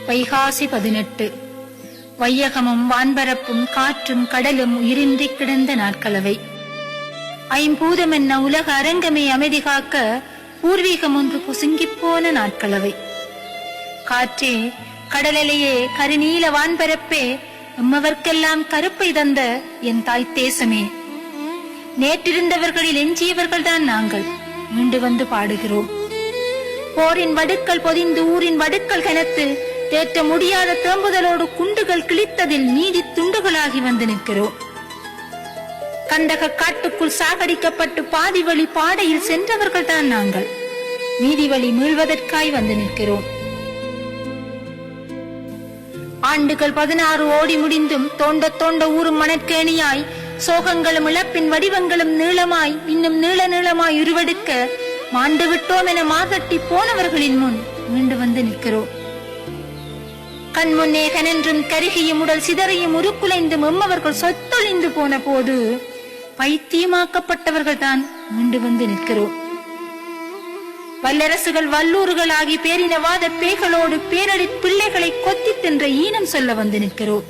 வைகாசி 18. வையகமும் வான்பரப்பும் காற்றும் கடலும் உயிரின்றி கிடந்த நாட்களவை. ஐம்பூதம் என்ன உலக அரங்கமே அமைதி காக்க பூர்வீகம் ஒன்று புசுங்கிப் போன நாட்களவை. காற்றே, கடலையே, கருநீல வான்பரப்பே, எம்மவர்க்கெல்லாம் கருப்பை தந்த என் தாய் தேசமே, நேற்றிருந்தவர்களில் எஞ்சியவர்கள்தான் நாங்கள் மீண்டு வந்து பாடுகிறோம். போரின் வடுக்கள் பொதிந்து ஊரின் வடுக்கள் கனத்து தேற்ற முடியாத தேம்புதலோடு குண்டுகள் கிழித்ததில் நீதி துண்டுகளாகி வந்து நிற்கிறோம். கண்டக காட்டுக்குள் சாகடிக்கப்பட்டு பாதி வழி பாடையில் சென்றவர்கள் தான் நாங்கள் நீதி வழி மீள்வதற்காய் வந்து நிற்கிறோம். ஆண்டுகள் 16 ஓடி முடிந்தும் தோண்ட தோண்ட ஊரும் மணற்கேணியாய் சோகங்களும் இழப்பின் வடிவங்களும் நீளமாய் இன்னும் நீள நீளமாய் உருவெடுக்க மாண்டு விட்டோம் என மாகட்டி போனவர்களின் முன் மீண்டு வந்து நிற்கிறோம். கண்முன்னே கனென்றும் கருகியும் உடல் சிதறையும் உருக்குலைந்தும் எம்மவர்கள் சொத்தொழிந்து போன போது பைத்தியமாக்கப்பட்டவர்கள் தான் மீண்டு வந்து நிற்கிறோம். வல்லரசுகள் வல்லூறுகளாகி பேரினவாத பேய்களோடு பேரடி பிள்ளைகளை கொத்தி தின்ற ஈனம் சொல்ல வந்து நிற்கிறோம்.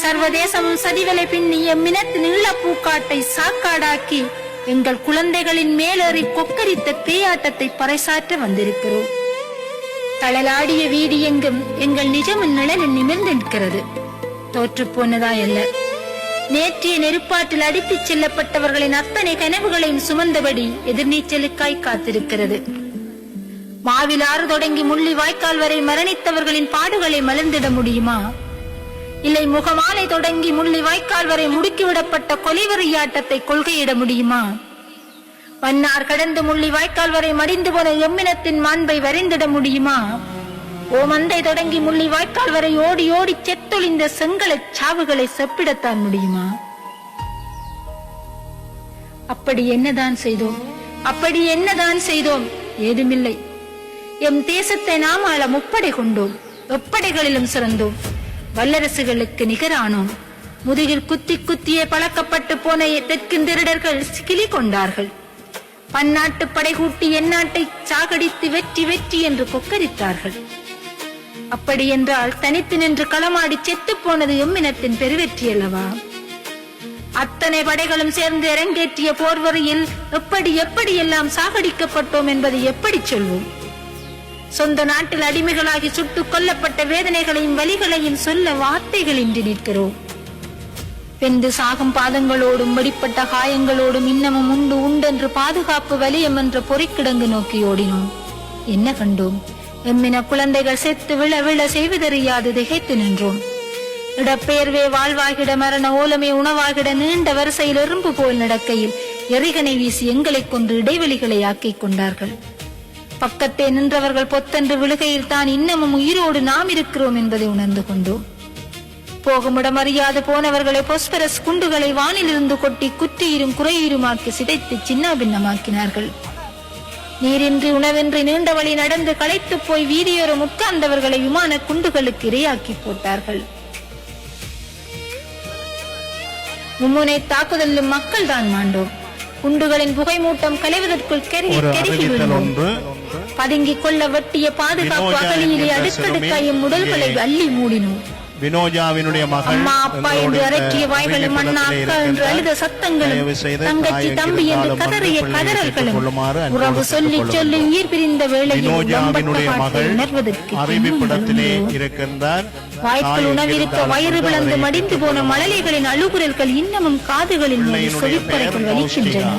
சர்வதேசமும் சதிவலை பின்னி எம்மினத்தின் ஈழப்பூக்காட்டை சாக்காடாக்கி எங்கள் குழந்தைகளின் மேலேறி கொக்கரித்த பேயாட்டத்தை பறைசாற்ற வந்திருக்கிறோம். தளலாடிய வீதி எங்கும் எங்கள் நிஜமின் நிழலில் நிமிர்ந்து நிற்கிறது. தோற்று போனதாயல்ல, நேற்றைய நெருப்பாற்றில் அடித்துச் செல்லப்பட்டவர்களின் அத்தனை கனவுகளையும் சுமந்தபடி எதிர்நீச்சலுக்காய் காத்திருக்கிறது. மாவில் ஆறு தொடங்கி முள்ளி வாய்க்கால் வரை மரணித்தவர்களின் பாடுகளை மலர்ந்திட முடியுமா? இல்லை முகமாலை தொடங்கி முள்ளி வாய்க்கால் வரை முடுக்கிவிடப்பட்ட கொலைவெறியாட்டத்தை கொள்கையிட முடியுமா? மன்னார் கடந்து முள்ளி வாய்க்கால் வரை மடிந்து போன எம்மினத்தின் மாண்பை வரைந்திட முடியுமா? ஓமந்தை தொடங்கி முள்ளி வாய்க்கால் வரை ஓடி ஓடி செத்தொழிந்த செங்கலை சாவுகளை செப்பிடத்தான் முடியுமா? அப்படி என்னதான் செய்தோம்? அப்படி என்னதான் செய்தோம்? ஏதுமில்லை. எம் தேசத்தை நாம் ஆள முப்படை கொண்டோம். எப்படைகளிலும் சிறந்தோம். வல்லரசுகளுக்கு நிகரானோம். முதுகில் குத்தி குத்தியே பழக்கப்பட்டு போன தெற்கின் திருடர்கள் கிளி கொண்டார்கள். பன்னாட்டு படை கூட்டி எந்நாட்டை சாகடித்து வெற்றி வெற்றி என்று கொக்கரித்தார்கள். அப்படி என்றால் தனித்து நின்று களமாடி செத்து போனது எம்மினத்தின் பெருவெற்றி அல்லவா? அத்தனை படைகளும் சேர்ந்து அரங்கேற்றிய போர்வரியில் எப்படி எப்படி எல்லாம் சாகடிக்கப்பட்டோம் என்பதை எப்படி சொல்வோம்? சொந்த நாட்டில் அடிமைகளாகி சுட்டுக் கொல்லப்பட்ட வேதனைகளையும் வலிகளையும் சொல்ல வார்த்தைகளின்றி நிற்கிறோம். வெந்து சாகும் பாதங்களோடும் வடிப்பட்ட காயங்களோடும் இன்னமும் உண்டு உண்டென்று பாதுகாப்பு வலியம் என்ற பொறிக்கிடங்கு நோக்கி ஓடினோம். என்ன கண்டோம்? எம்மின குழந்தைகள் செத்து விழ விழ செய்வதறியாது திகைத்து நின்றோம். இடப்பெயர்வே வாழ்வாகிட மரண ஓலமே உணவாகிட நீண்ட வரிசையில் எறும்பு போல் நடக்கையில் எரிகனை வீசி எங்களை கொண்டு இடைவெளிகளை ஆக்கிக் கொண்டார்கள். பக்கத்தே நின்றவர்கள் பொத்தென்று விழுகையில் தான் இன்னமும் உயிரோடு நாம் இருக்கிறோம் என்பதை உணர்ந்து கொண்டோம். போகுமிடம் அறியாது போனவர்களை பொஸ்பரஸ் குண்டுகளை வானிலிருந்து கொட்டி குற்றியிரும் குறையீருமாக்கி சிதைத்து சின்ன பின்னமாக்கினார்கள். நீரின்றி உணவின்றி நீண்ட வழி நடந்து களைத்து போய் வீதியோரம் உட்கார்ந்தவர்களை விமான குண்டுகளுக்கு இரையாக்கி போட்டார்கள். மும்முனை தாக்குதலும் மக்கள் தான் மாண்டோம். குண்டுகளின் புகை மூட்டம் கலைவதற்குள் கெருகி விழுந்தோம். பதுங்கிக் கொள்ள வெட்டிய பாதுகாப்பு அகலியிலே அடுக்கடுக்காயும் உடல்களை அள்ளி மூடினோம். வினோஜாவினுடைய மகள் அம்மா அப்பா என்று அரற்றிய வாய்களும் அண்ணா அக்கா என்று அழுத சத்தங்களும் தங்கச்சி தம்பி என்று கதறிய கதறல்களும் உறவு சொல்லி சொல்லி உயிர் பிரிந்த வேளையில் உணர்வதற்கு வாய்க்குள் உணவிருக்க வயிறு விளந்து மடிந்து போன மழலைகளின் அழுகுரல்கள் இன்னமும் காதுகளின் சொலிப்பறைகள் வலிக்கின்றன.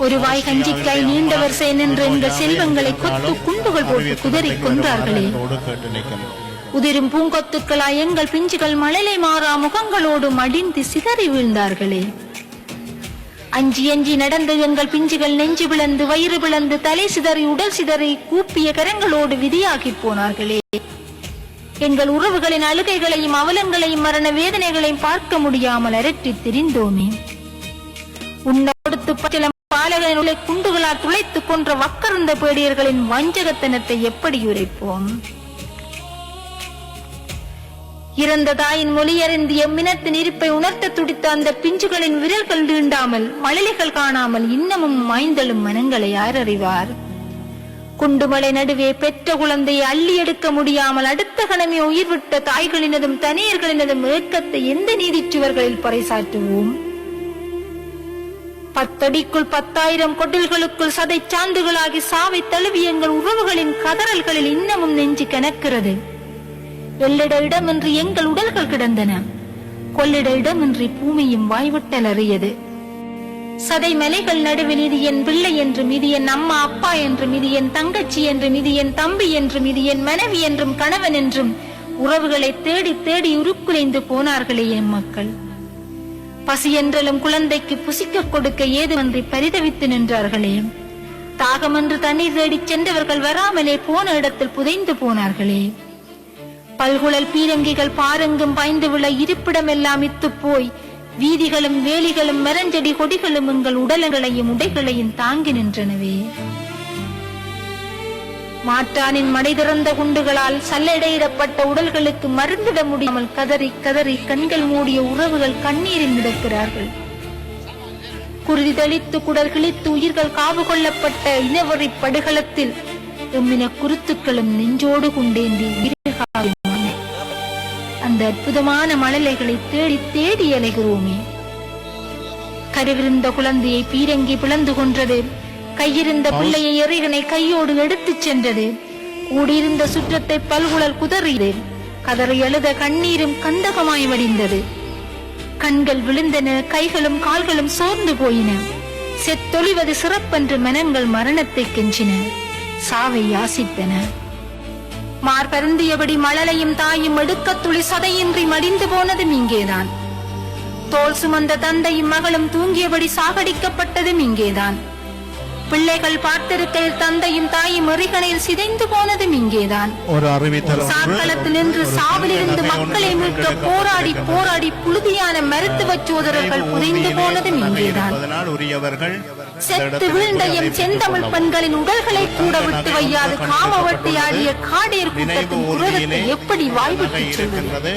ஒரு வாய் கஞ்சிக்காய் நீண்ட வரிசை நின்ற இந்த செல்வங்களை கொத்து குண்டுகள் போட்டு குதறி கொன்றார்களே. உதிரும் பூங்கொத்துக்களாய் எங்கள் பிஞ்சுகள் மழலை மாறா முகங்களோடு மடிந்து சிதறி வீழ்ந்தார்களே. அஞ்சி அஞ்சி நடந்து எங்கள் பிஞ்சுகள் நெஞ்சு பிளந்து வயிறு பிளந்து தலை சிதறி உடல் சிதறி கூப்பிய கரங்களோடு விதியாகி போனார்களே. எங்கள் உறவுகளின் அழுகைகளையும் அவலங்களையும் மரண வேதனைகளையும் பார்க்க முடியாமல் அரற்றி திரிந்தோமே. உன்னோடுத்து பச்சிலம் பாலகனின் உள்ள குண்டுகளால் துளைத்துக் கொன்ற வக்கர்ந்த பேடியர்களின் வஞ்சகத்தனத்தை எப்படி உரைப்போம்? இறந்த தாயின் மொழியறிந்து எம்மினத்தின் இருப்பை உணர்த்த துடித்த அந்த பிஞ்சுகளின் விரல்கள் தீண்டாமல் மழலைகள் காணாமல் இன்னமும் மாய்ந்தளும் மனங்களை யார் அறிவார்? குண்டுமலை நடுவே பெற்ற குழந்தையை அள்ளி எடுக்க முடியாமல் அடுத்த கணமே உயிர் விட்ட தாய்களினதும் தனியர்களினதும் ஏக்கத்தை எந்த நீதிச்சுவர்களில் பறைசாற்றுவோம்? 10 அடிக்குள் 10,000 கொட்டில்களுக்குள் சதை சாந்துகளாகி சாவை தழுவி எங்கள் உறவுகளின் கதறல்களில் இன்னமும் நெஞ்சு கணக்கிறது. வெள்ளிட இடமின்றி எங்கள் உடல்கள் கிடந்தன. கொள்ளிட இடமின்றி பூமியும் வாய்விட்டல் அறியது. சதை மலைகள் நடுவில் இது என் பிள்ளை என்றும் இது என் அம்மா அப்பா என்றும் இது என் தங்கச்சி என்றும் இது என் தம்பி என்றும் இது என் மனைவி என்றும் கணவன் என்றும் உறவுகளை தேடி தேடி உருக்குலைந்து போனார்களே என் மக்கள். பசி என்றாலும் குழந்தைக்கு புசிக்க கொடுக்க ஏதுவன்றி பரிதவித்து நின்றார்களே. தாகமென்று தண்ணீர் தேடிச் சென்றவர்கள் வராமலே போன இடத்தில் புதைந்து போனார்களே. பல்குழல் பீரங்கிகள் பாரெங்கும் பாய்ந்து விழ இருப்பிடமெல்லாம் இத்து போய் வீதிகளும் வேலிகளும் மரஞ்செடி கொடிகளும் எங்கள் உடல்களையும் உடைகளையும் தாங்கி நின்றனவே. மாற்றானின் மடை திறந்த குண்டுகளால் சல்லடையிடப்பட்ட உடல்களுக்கு மருந்திட முடியாமல் கதறி கதறி கண்கள் மூடிய உறவுகள் கண்ணீரில் மிதக்கிறார்கள். குருதி தெளித்து குடல் கிழித்து உயிர்கள் காவு கொள்ளப்பட்ட இனவெறி படுகளத்தில் எம்மின குருத்துக்களும் நெஞ்சோடு குண்டேந்தி அந்த அற்புதமான மழலைகளை தேடி தேடி அலைகிறோமே. கருவிருந்த குழந்தையை பீரங்கி பிளந்து கொன்றது, கையிருந்த பிள்ளையை எறிகனை கையோடு எடுத்துச் சென்றது, கூடியிருந்த சுற்றத்தை பல்குழல் குதறியது, கதறி எழுத கண்ணீரும் கந்தகமாய் வடிந்தது. கண்கள் விழுந்தன, கைகளும் கால்களும் சோர்ந்து போயின. செத்தொழிவது சிறப்பென்று மனங்கள் மரணத்தை கெஞ்சின, சாவை யாசித்தன. மார்பருந்தியபடி மழலையும் தாயும் எடுக்கத்துளி சதையின்றி மடிந்து போனதும் இங்கேதான். தோல் சுமந்த தந்தையும் மகளும் தூங்கியபடி சாகடிக்கப்பட்டதும் இங்கேதான். பிள்ளைகள் பார்த்திருக்கையில் தந்தையும் தாயும் எறிகணையில் சிதைந்து போனதும் இங்கேதான். சாக்களத்தில் நின்று சாவிலிருந்து மக்களை மீட்க போராடி போராடி புழுதியான மருத்துவ சோதரர்கள் புதைந்து போனதும் இங்கேதான். செத்து வீழ்ந்த எம் செந்தமிழ் பெண்களின் உடல்களை கூட விட்டு வையாது காமவட்டி ஆடிய காடேர் கூட்டத்தின் குரலத்தை எப்படி வாய்விட்டு சொல்வது?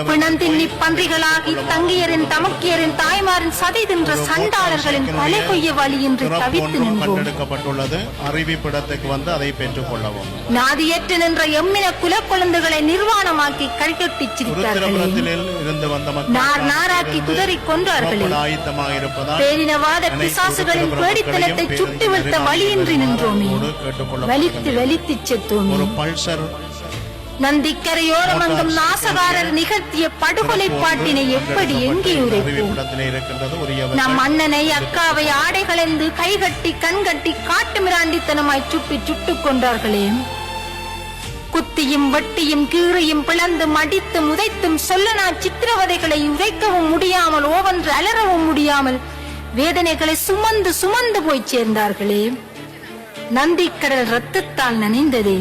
பிணந்தின்னி பன்றிகளாகி தங்கியரின் தமக்கியரின் தாய்மாரின் சதை தின்ற சண்டாளர்களின் கொலை கொய்ய வழியின்றி தவித்து நின்றோம். அறிவிப்பிடத்துக்கு வந்து அதை பெற்றுக் கொள்ளவும். நாதியற்று நின்ற எம்மின குலக்குழந்தைகளை நிர்வாணமாக்கி கைகட்டி சிரித்தார்களே, நார் நாராக்கி குதறி கொன்றார்களே. பேரினவாத பிசாசுகளின் பேடித்தனத்தை சுட்டு வீழ்த்த வழியின்றி நின்றோமே, வலித்து வலித்து செத்தோமே. நந்திக்கரையோரமங்கும் நாசகாரர் நிகழ்த்திய படுகொலை பாட்டினை எப்படி எங்கே உரைப்போம்? நம் அண்ணனை அக்காவை ஆடைகளெந்து கைகட்டி கண்கட்டி காட்டு மிராண்டித்தனமாய் சுட்டுக் கொண்டார்களே. குத்தியும் வட்டியும் கீறையும் பிளந்தும் அடித்தும் உதைத்தும் சொல்லனா சித்திரவதைகளை உரைக்கவும் முடியாமல் ஓவென்று அலறவும் முடியாமல் வேதனைகளை சுமந்து சுமந்து போய் சேர்ந்தார்களே. நந்திக்கடல் ரத்தத்தால் நனைந்ததே,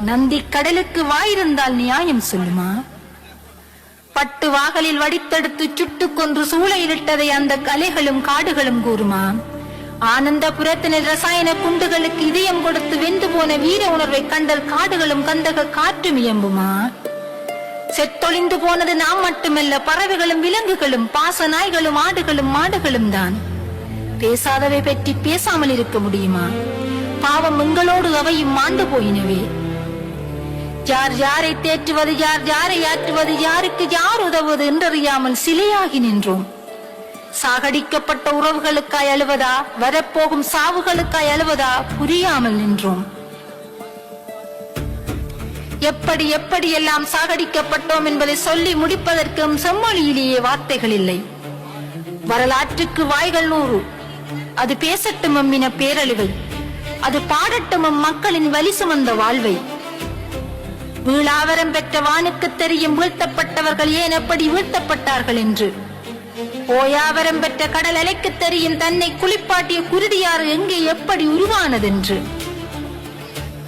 நந்தி கடலுக்கு வாயிருந்தால் நியாயம் சொல்லுமா? பட்டு வாகலில் வடித்தெடுத்து சுட்டுக் கொன்று சூளையிலிட்டதை அந்த கலைகளும் காடுகளும் கூறுமா? ஆனந்தபுரத்தினர் ரசாயன குண்டுகளுக்கு இதயம் கொடுத்து வெந்து போன வீர உணர்வை கண்டல் காடுகளும் கந்தக காற்றும் இயம்புமா? செத்தொழிந்து போனது நாம் மட்டுமல்ல, பறவைகளும் விலங்குகளும் பாச நாய்களும் ஆடுகளும் மாடுகளும் தான். பேசாதவை பற்றி பேசாமல் இருக்க முடியுமா? பாவம் எங்களோடு அவையும் மாண்டு போயினவே. யார் யாரை தேற்றுவது, யார் யாரை ஆற்றுவது, யாருக்கு யார் உதவுவது என்றறியாமல் சிலையாகி நின்றோம். சாகடிக்கப்பட்ட உறவுகளுக்காய் அழுவதா, வரப்போகும் சாவுகளுக்காய் அழுவதா புரியாமல் நின்றோம். எப்படி எப்படி எல்லாம் சாகடிக்கப்பட்டோம் என்பதை சொல்லி முடிப்பதற்கும் செம்மொழியிலேயே வார்த்தைகள் இல்லை. வரலாற்றுக்கு வாய்கள் 100, அது பேசட்டும் எம்மின பேரழிவை, அது பாடட்டும் மக்களின் வலி சுமந்த வாழ்வை. வீழாவரம் பெற்ற வானுக்கு தெரியும் வீழ்த்தப்பட்டவர்கள் ஏன் எப்படி வீழ்த்தப்பட்டார்கள் என்று. ஓயாவரம் பெற்ற கடல் அலைக்கு தெரியும் தன்னை குளிப்பாட்டிய குருதியாறு எங்கே எப்படி உருவானதென்று.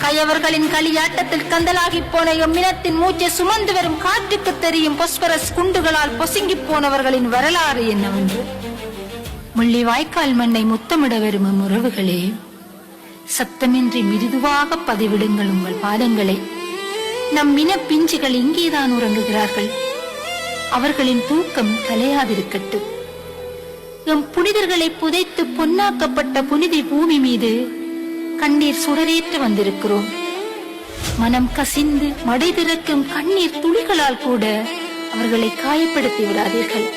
கயவர்களின் களியாட்டத்தில் கந்தலாகி போன எம்மினத்தின் மூச்சை சுமந்து வரும் காற்றுக்கு தெரியும் பொஸ்பரஸ் குண்டுகளால் பொசுங்கி போனவர்களின் வரலாறு என்னவென்று. முள்ளி வாய்க்கால் மண்ணை முத்தமிட வரும் உறவுகளே, சத்தமின்றி மிருதுவாக பதிவிடுங்கள் உங்கள் பாதங்களை. நம் மின பிஞ்சுகள் இங்கேதான் உறங்குகிறார்கள், அவர்களின் தூக்கம் கலையாதிருக்கட்டும். எம் புனிதர்களை புதைத்து பொன்னாக்கப்பட்ட புனித பூமி மீது கண்ணீர் சுடரேற்ற வந்திருக்கிறோம். மனம் கசிந்து மடை திறக்கும் கண்ணீர் துளிகளால் கூட அவர்களை காயப்படுத்தி விடாதீர்கள்.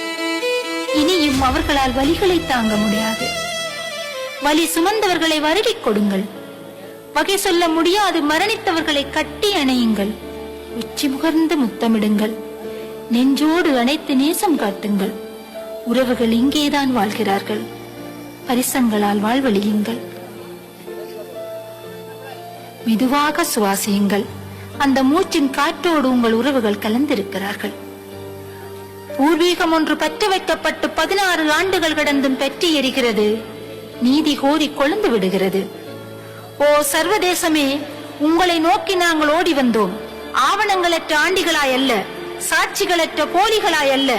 இனியும் அவர்களால் வலிகளை தாங்க முடியாது. வலி சுமந்தவர்களை வருடிக் கொடுங்கள். வகை சொல்ல முடியாது மரணித்தவர்களை கட்டி அணையுங்கள். உச்சி முகர்ந்து முத்தமிடுங்கள். நெஞ்சோடு அணைத்து நேசம் காட்டுங்கள். உறவுகள் இங்கேதான் வாழ்கிறார்கள், பரிசங்களால் வாழ்வழியுங்கள். மெதுவாக சுவாசியுங்கள். அந்த மூச்சின் காற்றோடு உங்கள் உறவுகள் கலந்திருக்கிறார்கள். பூர்வீகம் ஒன்று பற்ற வைக்கப்பட்டு 16 ஆண்டுகள் கடந்தும் பற்றி எரிகிறது. நீதி கோரி கொழுந்து விடுகிறது. ஓ சர்வதேசமே, உங்களை நோக்கி நாங்கள் ஓடி வந்தோம். ஆவணங்களற்ற ஆண்டிகளாய் அல்ல, சாட்சிகளற்ற போலிகளாய் அல்ல.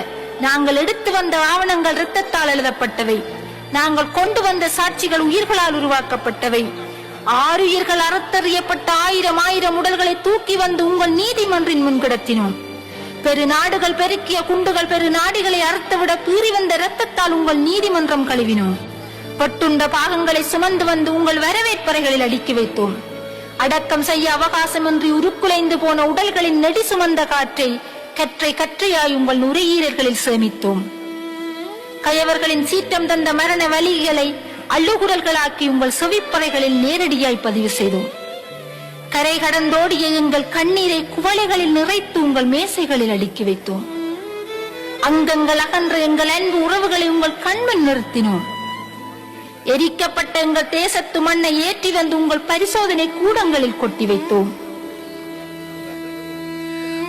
நாங்கள் எடுத்து வந்த ஆவணங்கள் இரத்தத்தால் எழுதப்பட்டவை. நாங்கள் கொண்டு வந்த சாட்சிகள் உயிர்களால் உருவாக்கப்பட்டவை. 6 உயிர்கள் அறுத்தறியப்பட்ட 1000 உடல்களை தூக்கி வந்து உங்கள் நீதிமன்றின் முன்கிடத்தினோம். பெரு நாடுகள் பெருக்கிய குண்டுகள் பெரு நாடுகளை அறுத்துவிட பீறி வந்த இரத்தத்தால் உங்கள் நீதிமன்றம் கழுவினோம். பட்டுண்ட பாகங்களை சுமந்து வந்து உங்கள் வரவேற்பறைகளில் அடுக்கி வைத்தோம். அடக்கம் செய்ய அவகாசமின்றி உருக்குலைந்து போன உடல்களின் நெடி சுமந்த காற்றை கற்றை கற்றையாய் உங்கள் நுரையீரல்களில் சேமித்தோம். கயவர்களின் சீற்றம் தந்த மரண வலிகளை அள்ளுகுரல்களாக்கி உங்கள் செவிப்பறைகளில் நேரடியாய் பதிவு செய்தோம். கரை கடந்தோடிய எங்கள் கண்ணீரை குவளைகளில் நிறைத்து உங்கள் மேசைகளில் அடுக்கி வைத்தோம். அங்கங்கள் அகன்ற எங்கள் அன்பு உறவுகளை உங்கள் கண்முன் நிறுத்தினோம். எரிக்கப்பட்ட எங்கள் தேசத்து மண்ணை ஏற்றி வந்து உங்கள் பரிசோதனை கூடங்களில் கொட்டி வைத்தோம்.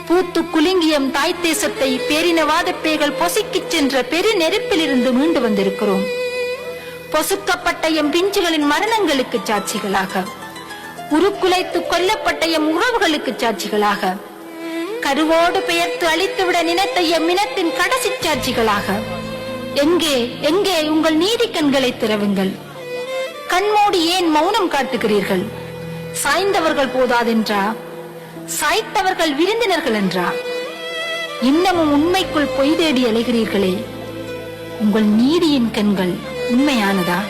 பூத்து குலுங்கியம் தாய் தேசத்தை பேரினவாத பேய்கள் பொசுக்கிச் சென்ற பெரு நெருப்பிலிருந்து மீண்டு வந்திருக்கிறோம். பொசுக்கப்பட்ட எம் பிஞ்சுகளின் மரணங்களுக்கு சாட்சிகளாக, உருக்குலைத்து கொல்லப்பட்ட எம் உறவுகளுக்கு சாட்சிகளாக, கருவோடு பெயர்த்து அழித்துவிட நினைத்த எம் இனத்தின் கடைசி சாட்சிகளாக, எங்கே எங்கே உங்கள் நீதி கண்களை திறவுங்கள். கண்மூடி ஏன் மௌனம் காட்டுகிறீர்கள்? சாய்ந்தவர்கள் போதாதென்றா? சாய்த்தவர்கள் விருந்தினர்கள் என்றா? இன்னமும் உண்மைக்குள் பொய் தேடி அலைகிறீர்களே, உங்கள் நீதியின் கண்கள் உண்மையானதா?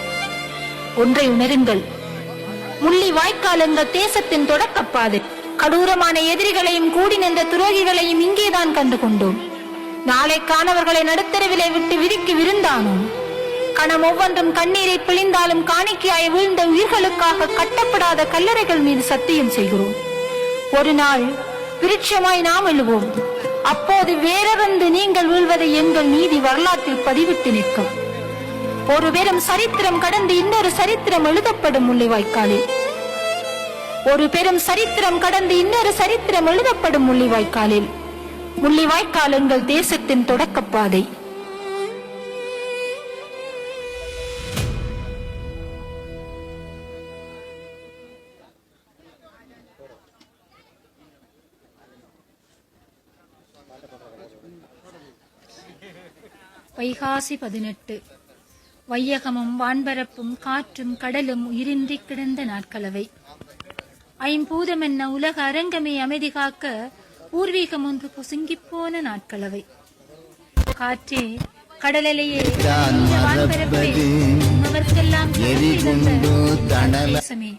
ஒன்றை உணருங்கள், முள்ளி வாய்க்கால் எங்கள் தேசத்தின் தொடக்கப்பாதை. கடூரமான எதிரிகளையும் கூடி நின்ற துரோகிகளையும் இங்கேதான் கண்டு கொண்டோம். நாளை காணவர்களை நடுத்தரவிலை விட்டு விரிக்கு விருந்தானோம். கணம் ஒவ்வொன்றும் கண்ணீரை பிழிந்தாலும் காணிக்கையாய் வீழ்ந்த உயிர்களுக்காக கட்டப்படாத கல்லறைகள் மீது சத்தியம் செய்கிறோம். ஒரு நாள் விருட்சமாய் நாம் எழுவோம். அப்போது வேறொன்று நீங்கள் வீழ்வதை எங்கள் நீதி வரலாற்றில் பதிவிட்டு நிற்கும். ஒரு பெரும் சரித்திரம் கடந்து இன்னொரு சரித்திரம் எழுதப்படும் முள்ளிவாய்க்காலில். ஒரு பெரும் சரித்திரம் கடந்து இன்னொரு சரித்திரம் எழுதப்படும் முள்ளிவாய்க்காலில். முள்ளிவாய்க்கால் எங்கள் தேசத்தின் தொடக்கப்பாதை. வைகாசி 18. வையகமும் வான்பரப்பும் காற்றும் கடலும் உயிரின்றி கிடந்த நாட்களவை. ஐம்பூதம் என்ன உலக அரங்கமே அமைதி காக்க பூர்வீகம் ஒன்று பொசுங்கிப்போன நாட்களவை. காற்றே, கடலையே, வான்பரப்பே, உணவர்க்கெல்லாம் தேசமே,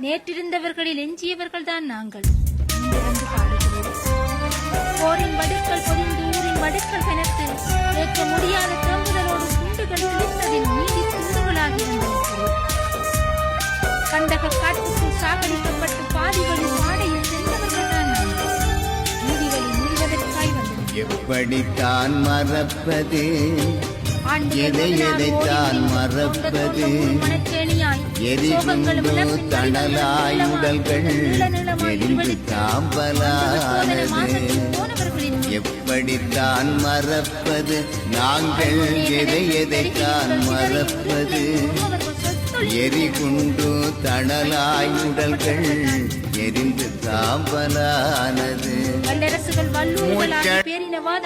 நேற்றிருந்தவர்களில் எஞ்சியவர்கள் தான் நாங்கள். போரின் வடுக்கள் பொதிந்து ஊரின் வடுக்கள் கனத்து ஏற்க முடியாத தேம்புதலோடு குண்டுகள் கிழித்ததில் நீதி துண்டுகளாகி வந்திருக்கிறோம். கண்டக காட்டுக்குள் சாகடிக்கப்பட்டு பாதிகளின் ஆடையில் சென்றவர்கள் தான் நாங்கள். நீதிகளை முடிவதற்காய் வந்தது. எப்படித்தான் மறப்பது, எதைத்தான் மறப்பது, எரிகுண்டோ தணலாய் உடல்கள் எரிந்து தாம்பலானது. எப்படித்தான் மறப்பது, நாங்கள் எதைத்தான் மறப்பது, எரிகுண்டோ தணலாய் உடல்கள் எரிந்து தாம்பலானது. வல்லரசுகள் வல்லூர்களாக பேரினவாத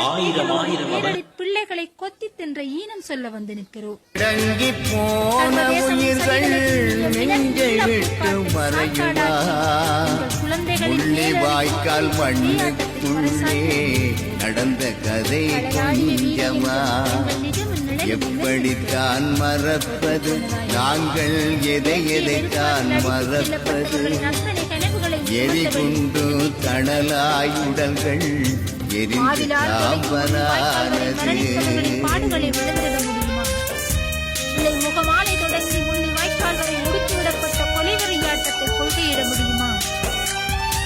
பிள்ளைகளை கொத்தி தின்ற ஈனம் சொல்ல வந்து நிற்கிறோம். இறங்கி போன உயிர்கள் நெஞ்சை விட்டு மறையுமா? முள்ளி வாய்க்கால் மண்ணுக்குள்ளே நடந்த கதை கொஞ்சமா? எப்படித்தான் மறப்பது, நாங்கள் எதைத்தான் மறப்பது, எரிகுண்டு தணலாய் உடல்கள் எரிந்து தாம்பலானது. முகமாலை தொடங்கி முள்ளி வாய்க்கால் வரை முடித்துவிடப்பட்ட கொலைவெறியாட்டத்தை கொள்கையிட முடியுமா?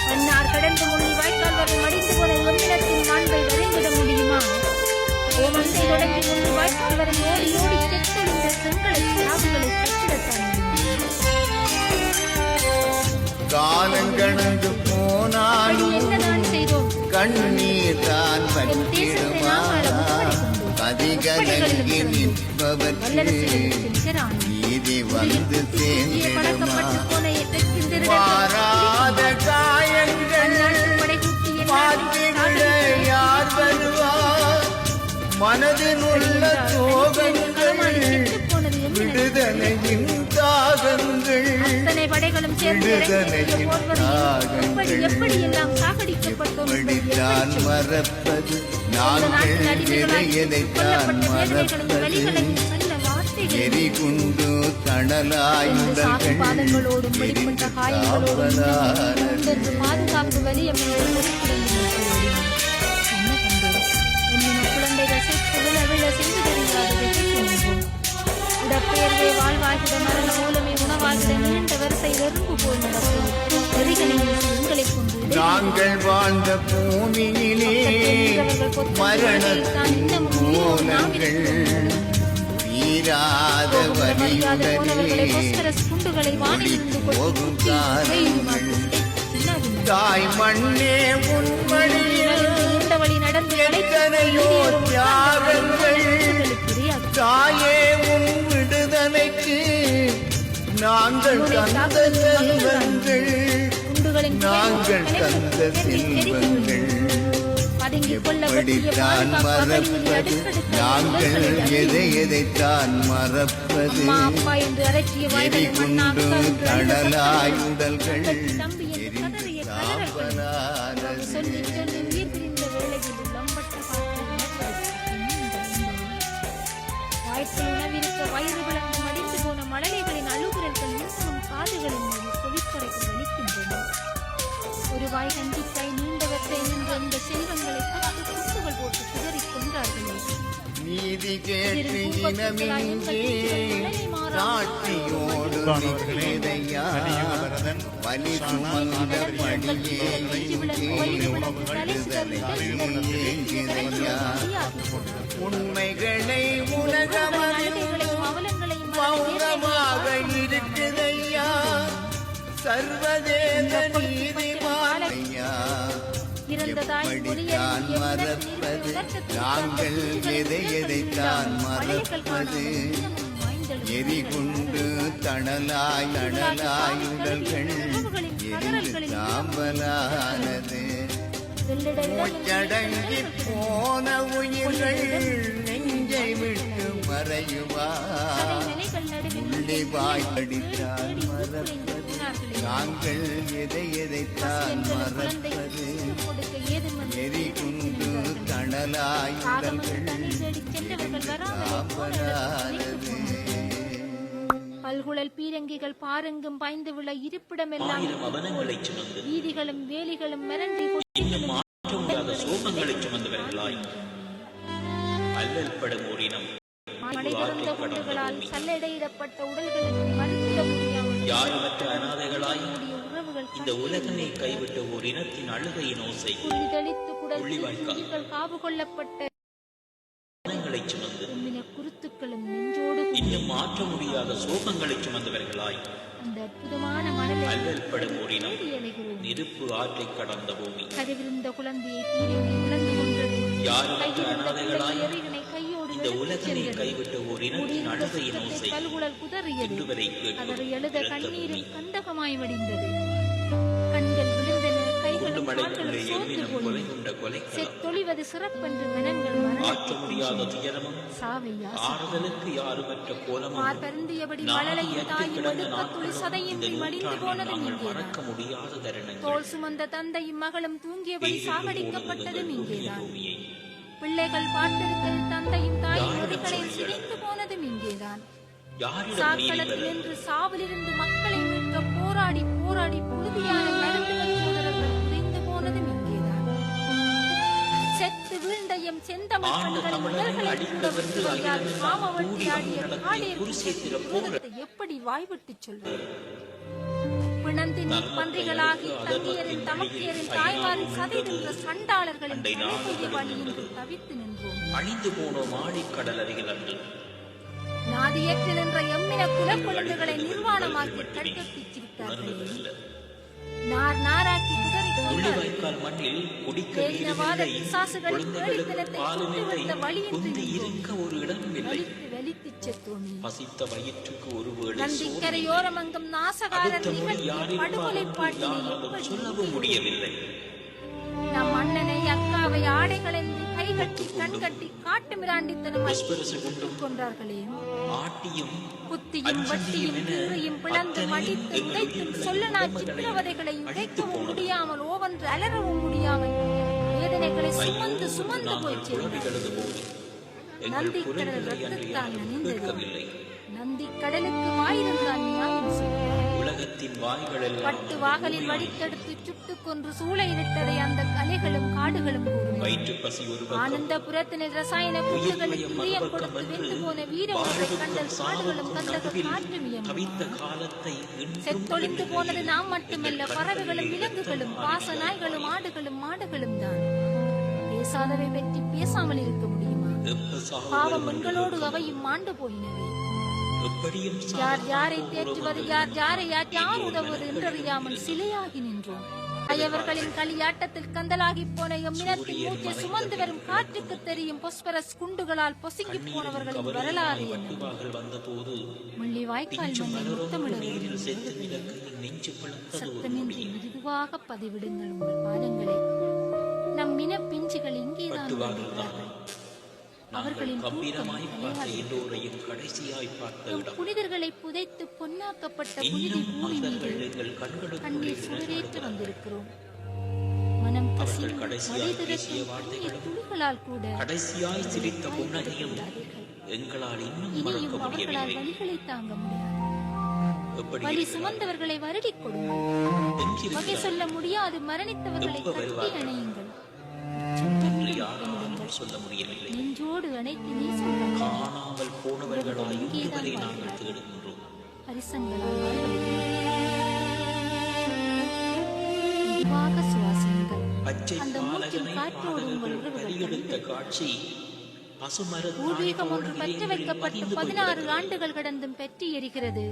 மன்னார் கடந்து முள்ளி வாய்க்கால் வரை மடிந்து போன ஒன்றினத்தின் மாண்பை வரைந்திட முடியுமா? ஓமந்தை தொடங்கி முள்ளி வாய்க்கால் வரை ஓடி ஓடி செத்தொழிந்த செங்கலை சாவுகளை பெற்றிடத்தான். காலங்கடந்து போனாலும் கண்ணீர் தான் பற்றிடுமா? அதிகலங்கி நிற்பவர்க்கு நீதி வந்து சேர்ந்திடுமா? மாறாத காயங்கள் பார்த்திட யார் வருவார்? மனதில் உள்ள சோகங்கள் விடுதலையின் தியாகங்கள் அத்தனை படைகளும் சேர்ந்து இறங்கிய போர்வதையும் எப்படி எல்லாம் சாகடிக்கப்பட்டோம் என்பதை படித்தான் எப்படி சொல்வது? மறப்பது இந்த நாங்கள் நாட்டின் எதை அடிமைகளால் எதைத்தான் கொல்லப்பட்ட வேதனைகளின் மறப்பது வலிகளையும் சொல்ல வார்த்தைகள் எரி குண்டு தணலாயுடல்கள் சாகுபாதங்களோடும் வெளிப்பட்ட காயங்களோடும் காவலானது உண்டென்று பாதுகாப்பு வலியம் என்ற பொறுப்புடன் என்ன கண்டோம்? உன்னின குழந்தைகள் செத்து விழ விழ செய்து தெரியாததை கேட்கின்றோம். இடப்பெயர்வே வாழ்வாகிட மரண மூலமே உணவாகிட நீண்ட வரிசை வெறுப்பு போல் நடக்கும் நெறிகளை உங்களை கொண்டு நாங்கள் வாழ்ந்த பூமியிலே மரணத்தின் மூலங்கள் தீராத வலியுடனே போகும் காலங்கள் தாய் மண்ணே உன்மணியில் எத்தனையோ தியாகங்கள் தாயே உன் விடுதலைக்கு நாங்கள் தந்த செல்வங்கள் நாங்கள் தந்த செல்வங்கள் எப்படித்தான் மறப்பது நாங்கள் எதை எதைத்தான் மறப்பது எரி குண்டு தடலாய் உடல்கள் எரிந்து சாம்பலானது வயிறு விளங்கு மடிந்து போன மழலைகளின் அழுகுரல்கள் இன்னும் காதுகளின் மீது செவிப்பறைகள் வலிக்கின்றன. ஒரு வாய் கண்டிப்பாய் நீண்டவற்றை நின்ற அந்த செல்வங்களை குத்துகள் போட்டு சிதறிக் கொண்டார்களே. நீதி கேட்டு இனமின்றே காட்டியோடு நிற்கிறதையா வலி சுமந்த படியே விடுதலையா உண்மைகளை உலகமறிந்து மௌனமாக இருக்குதையா சர்வதேச நீதிமானையா எப்படித்தான் மறப்பது நாங்கள் எதை எதைத்தான் மறப்பது எரி குண்டு தணலாய் தணலாய் உடல்கள் எரிந்து சாம்பலானது மூச்சடங்கி போன உயிர்கள் நெஞ்சை விட்டு மறையுவா உள்ளிவாய் படித்தான் மறப்பது நாங்கள் எதை எதைத்தான் மறப்பது எரி குண்டு தணலாய் உடல்கள் எரிந்து சாம்பலானது பல்குழல் பீரங்கிகள் பாருங்கும் பாய்ந்து விழ இருப்பிடமெல்லாம் வீதிகளும் வேலிகளும் மிரண்டி சோகங்களை சுமந்தவர்களாய் அல்லல் படும் ஓரினம் மடைதிறந்த குண்டுகளால் சல்லடையிடப்பட்ட உடல்களுக்கு மறுத்திட முடியாமல் யாருமற்ற அனாதைகளாய் உறவுகள் இந்த உலகமே கைவிட்ட ஓர் இனத்தின் அழுகையின் ஓசை குளிதளித்து குடல் காவு கொள்ளப்பட்ட சுமந்து குருத்துக்களும் நெஞ்சோடு இன்னும் மாற்ற முடியாத சோகங்களை சுமந்தவர்களாய் அந்த அற்புதமான மணலை அல்லல் படும் ஓரினம் நெருப்பு ஆற்றை கடந்த பூமி கருவிருந்த குழந்தையை பீரங்கி உழந்து கொண்டது யாருமற்ற அனாதைகளாய் கையோடு இந்த உலகமே கைவிட்ட ஓர் இனத்தின் அழுகையின் ஓசை கல்குழல் குதறியது இன்றுவரை அதனை எழுத கண்ணீரில் கந்தகமாய் வடிந்தது கண்கள் விழுந்தன கைகளும் கால்களும் சோர்ந்து போயின செத்தொழிவது சிறப்பென்று மனங்கள் ஆற்ற முடியாத துயரமும் சாவையா ஆறுதலுக்கு யாருமற்ற கோலமும் பார்ப்பருந்தியபடி மழலையும் தாயும் அடுக்கத்துளி சதையின்றி மடிந்து போனது மறக்க முடியாத தருணங்கள் தோல் சுமந்த தந்தையும் மகளும் தூங்கியபடி சாகடிக்கப்பட்டதும் இங்கேதான் பிள்ளைகள் பார்த்திருக்கிற தந்தையும் தாயும் முடிகளையும் சிரித்து போனதும் இங்கேதான் சாக்களத்தில் நின்று சாவிலிருந்து மக்களை மீட்க போராடி போராடி புழுதியான மருந்துகள் சோதரர்கள் புரிந்து போனதும் இங்கேதான் செத்து வீழ்ந்த எம் செந்தமிழ் எப்படி வாய்விட்டு சொல்வது பிணந்தின் பன்றிகளாகி தங்கியரின் தமக்கியரின் தாய்மாரின் சதைகின்ற சண்டாளர்களின் வழியின்றி தவித்து நின்றோம் அழிந்து போனோம் ஆழிக்கடல் அருகில் அன்று நாதியற்று நின்ற எம்மின குலக்குழந்தைகளை நிர்வாணமாக்கி கட்டப்பிச்சிருக்கிறார்கள் நார் நாராக்கி முள்ளிவாய்க்கால் மண்ணில் குடிக்க குந்தி இருக்க ஒரு இடம் இல்லை பசித்த வயிற்றுக்கு ஒரு வேளை கரையோரமங்கும் நாசகாரன் படுகொலை பாட்டினை சொல்லவும் முடியவில்லை நம் அண்ணனை அக்காவை ஆடைகளை கைகள் கட்டி கண்கட்டி காட்டு மிராண்டித்தனம் கொன்றார்களே. ஆட்டியும் புத்தியும் வட்டியும் கீரையும் பிளந்து மடித்து உடைத்தும் சொல்லனா சித்திரவதைகளை உடைக்கவும் முடியாமல் ஓவென்று அலறவும் முடியாமல் வேதனைகளை சுமந்து சுமந்து போய் சேர்ந்தார். நந்தி கடல் ரத்தத்தால் நனைந்தது. நந்தி கடலுக்கு வாயிருந்தான் நியாயம் சொன்னார். உலகத்தின் வாய்களில் பட்டு வாகலில் வடித்தெடுத்து சுட்டுக் கொன்று சூளையிட்டதை அந்த அலைகளும் காடுகளும் ஆனந்தபுரத்தினில் ரசாயன கூட்டுகளுக்கு பிரியம் கொடுத்து வென்று போன வீரத்தை கண்டல் காடுகளும் கந்தக காற்றுமியம் செத்தொழிந்து போனது நாம் மட்டுமல்ல, பறவைகளும் விலங்குகளும் பாச நாய்களும் ஆடுகளும் மாடுகளும் தான். பேசாதவை பற்றி பேசாமல் இருக்க முடியுமா? பாவம் எங்களோடு அவையும் மாண்டு போயினவை. யார் யாரை தேற்றுவது, யார் யாரை யார் உதவுவது என்றறியாமல் சிலையாகி நின்றோம். அயவர்களின் களியாட்டத்தில் கந்தலாகி போன எம்மினத்தின் மூச்சை சுமந்து வரும் காற்றுக்கு தெரியும் பொஸ்பரஸ் குண்டுகளால் பொசுங்கி போனவர்களின் வரலாறு முள்ளிவாய்க்கால் மண்ணை முத்தமிடுவது சத்தமின்றி மிருதுவாக பதிவிடுங்கள் உங்கள் பாதங்களை. நம் இன பிஞ்சுகள் இங்கேதான் வருகிறார்கள். அவர்களின் புனிதர்களை புதைத்து பொன்னாக்கப்பட்ட புனித பூமி மீது கண்ணீர் சுடரேற்று வந்திருக்கிறோம். மனம் துளிகளால் கூட இனியும் அவர்களால் வலிகளை தாங்க முடியாது. வலி சுமந்தவர்களை வருடிக் கொடுங்கள். வகை சொல்ல முடியாது மரணித்தவர்களை கட்டி அணையுங்கள். சொல்ல முடியவில்லை. நெஞ்சோடு அனைத்து காணாமல் போனவர்களாய் இதுவரை நாங்கள் தேடுகின்றோம். காட்சி பூர்வீகம் ஒன்று பற்றி வைக்கப்பட்டு 16 ஆண்டுகள் கடந்தும் பெற்றி எரிகிறது.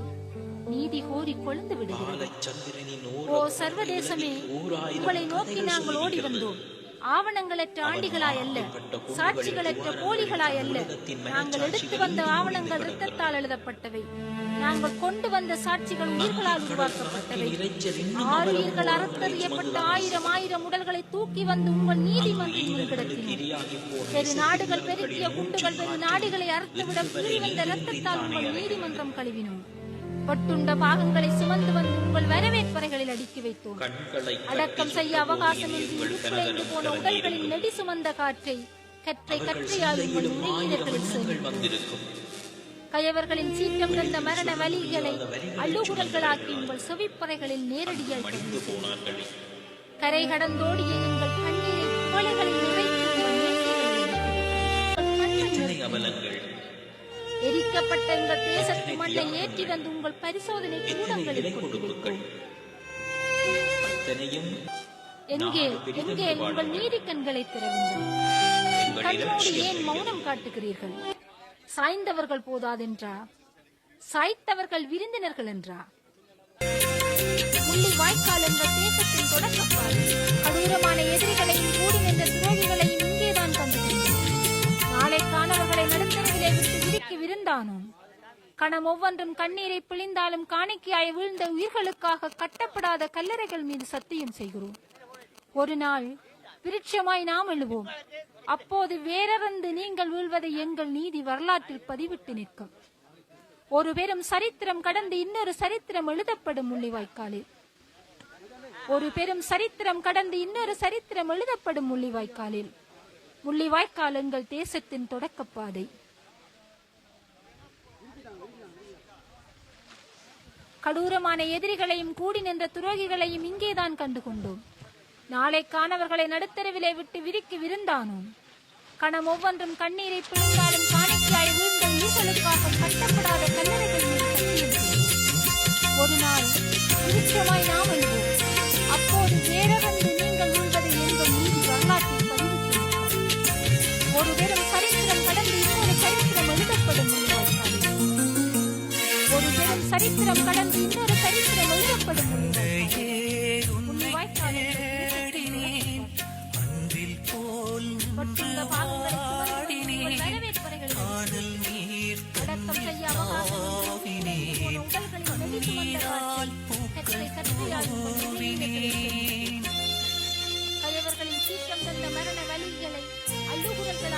நீதி கோரி கொழுந்து விடுகிறது. ஓ சர்வதேசமே, உங்களை நோக்கி நாங்கள் ஓடி வந்தோம். ஆவணங்களற்ற ஆண்டிகளாய் அல்ல, சாட்சிகளற்ற போலிகளாய் அல்ல. நாங்கள் எடுத்து வந்த ஆவணங்கள் இரத்தத்தால் எழுதப்பட்டவை. நாங்கள் கொண்டு வந்த சாட்சிகள் உயிர்களால் உருவாக்கப்பட்டவை. 6 உயிர்கள் அறுத்தறியப்பட்ட 1000 உடல்களை தூக்கி வந்து உங்கள் நீதிமன்றம் முன்கிடத்தினோம். பெரு நாடுகள் பெருக்கிய குண்டுகள் பெரு நாடுகளை அறுத்துவிட கூறி வந்த இரத்தத்தால் உங்கள் நீதிமன்றம் கழுவினோம். பட்டுண்ட பாகங்களை சுமந்து வந்து உங்கள் வரவேற்பறைகளில் அடுக்கி வைத்தோம். அடக்கம் செய்ய அவகாசமின்றி உருக்குலைந்து போன உடல்களின் நெடி சுமந்த காற்றை கற்றை கற்றையால் உங்கள் உயிரினர்களில் சேர்க்கும். கயவர்களின் சீற்றம் தந்த மரண வலிகளை அள்ளுகுரல்களாக்கி உங்கள் செவிப்பறைகளில் நேரடியாய் கரை கடந்தோடிய உங்கள் கண்ணீரை குவளைகளில் எரிக்கப்பட்ட எங்கள் தேசத்து மண்ணை ஏற்றி வந்து உங்கள் பரிசோதனை கூடங்களில் கொடுத்திருக்கிறோம். எங்கே எங்கே உங்கள் நீதி கண்களை திறவுங்கள். கண்ணோடு ஏன் மௌனம் காட்டுகிறீர்கள்? சாய்ந்தவர்கள் போதாதென்றா? சாய்த்தவர்கள் விருந்தினர்கள் என்றா? முள்ளி வாய்க்கால் எங்கள் தேசத்தின் தொடக்கப்பாடு. கடூரமான எதிரிகளையும் கூடி நின்ற துரோகிகளையும் இங்கேதான் கண்டுபிடித்தோம். நாளைக்கானவர்களை நடுத்தரவிலே விட்டு விரிக்கி விருந்தானோம். கணம் ஒவ்வொன்றும் கண்ணீரை பிழிந்தாலும் காணிக்கையாய் வீழ்ந்த உயிர்களுக்காக கட்டப்படாத கல்லறைகள் மீது சத்தியம் செய்கிறோம். ஒரு நாள் விருட்சமாய் நாம் எழுவோம். அப்போது வேறறந்து நீங்கள் வீழ்வதை எங்கள் நீதி வரலாற்றில் பதிவிட்டு நிற்கும். ஒரு பெரும் சரித்திரம் கடந்து இன்னொரு சரித்திரம் எழுதப்படும் முள்ளிவாய்க்காலில். ஒரு பெரும் சரித்திரம் கடந்து இன்னொரு சரித்திரம் எழுதப்படும் முள்ளிவாய்க்காலில். முள்ளிவாய்க்கால் எங்கள் தேசத்தின் தொடக்கப்பாதை. கடூரமான எதிரிகளையும் கூடி நின்ற துரோகிகளையும் இங்கேதான் கண்டுகொண்டோம். நாளைக்கானவர்களை நடுத்தரவிலே விட்டு விரிக்கி விருந்தானோம். கணம் ஒவ்வொன்றும் கண்ணீரை பிழிந்தாலும் காணிக்கையாய் வீழ்ந்த உயிர்களுக்காக கட்டப்படாத கல்லறைகள் மீது சத்தியம் செய்யும். ஒரு நாள் விருட்சமாய் நாம் எழுவோம். அப்போது வேறறந்து நீங்கள் வீழ்வதை எங்கள் நீதி வரலாற்றில் பதிவிட்டு ஒரு வெறும் சரித்திரம் கடந்து இன்னொரு சரித்திரம் எழுதப்படும். ஒரு வெறும் சரித்திரம் கடந்து இன்னொரு சரித்திரம் எழுதப்படும். அடக்கம் செய்ய கயவர்களின் சீற்றம் தந்த மரண வலிகளை அள்ளுகுரல்கள்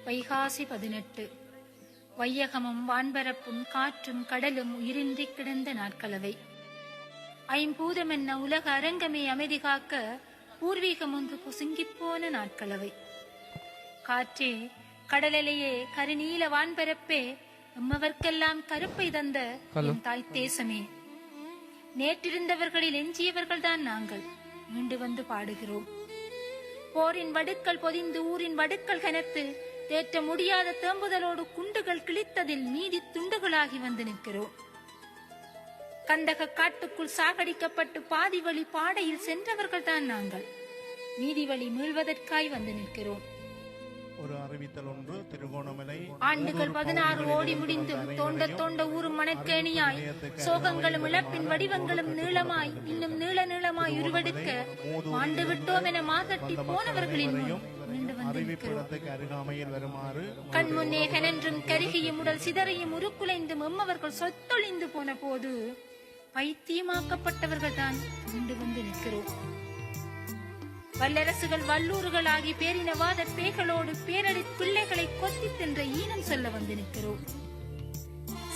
வைகாசி 18. வையகமும் வான்பரப்பும் காற்றும் கடலும் உயிரின்றி கிடந்த நாட்களவை. ஐம்பூதமென்ன உலக அரங்கமே அமைதி காக்க பூர்வீகம் ஒன்று புசுங்கிப்போன நாட்களவை. காற்றே, கடலையே, கருநீல வான்பரப்பே, எம்மவர்க்கெல்லாம் கருப்பை தந்த என் தாய் தேசமே, நேற்றிருந்தவர்களில் எஞ்சியவர்கள்தான் நாங்கள் மீண்டு வந்து பாடுகிறோம். போரின் வடுக்கள் பொதிந்து ஊரின் வடுக்கள் கனத்தில் தேற்ற முடியாத தேம்புதலோடு குண்டுகள் கிழித்ததில் மீதி துண்டுகளாகி வந்து நிற்கிறோம். கந்தக காட்டுக்குள் சாகடிக்கப்பட்டு பாதி வழி பாடையில் சென்றவர்கள் தான் நாங்கள் மீதி வழி மீள்வதற்காய் வந்து நிற்கிறோம். ஒரு அறிவித்தல் ஒன்று. திருகோணமலை ஆண்டுகள் 16 ஓடி முடிந்தும் தோண்ட ஊரும் மணற்கேணியாய் சோகங்களும் இழப்பின் வடிவங்களும் நீளமாய் இன்னும் நீளமாய் உருவெடுக்க ஆண்டு விட்டோம் என மாதட்டி போனவர்களின் அறிவிப்பிடத்துக்கு அருகாமையில் வருமாறு கண் முன்னே கனன்றும் கருகியும் உடல் சிதறையும் உருக்குலைந்தும் எம்மவர்கள் சொத்தொழிந்து போன போது பைத்தியமாக்கப்பட்டவர்கள் தான் மீண்டு வந்து நிற்கிறோம். வல்லரசுகள் வல்லூறுகளாகி பேரினவாத பேய்களோடு பேரடி பிள்ளைகளை கொத்தி தின்ற ஈனம் சொல்ல வந்து நிற்கிறோம்.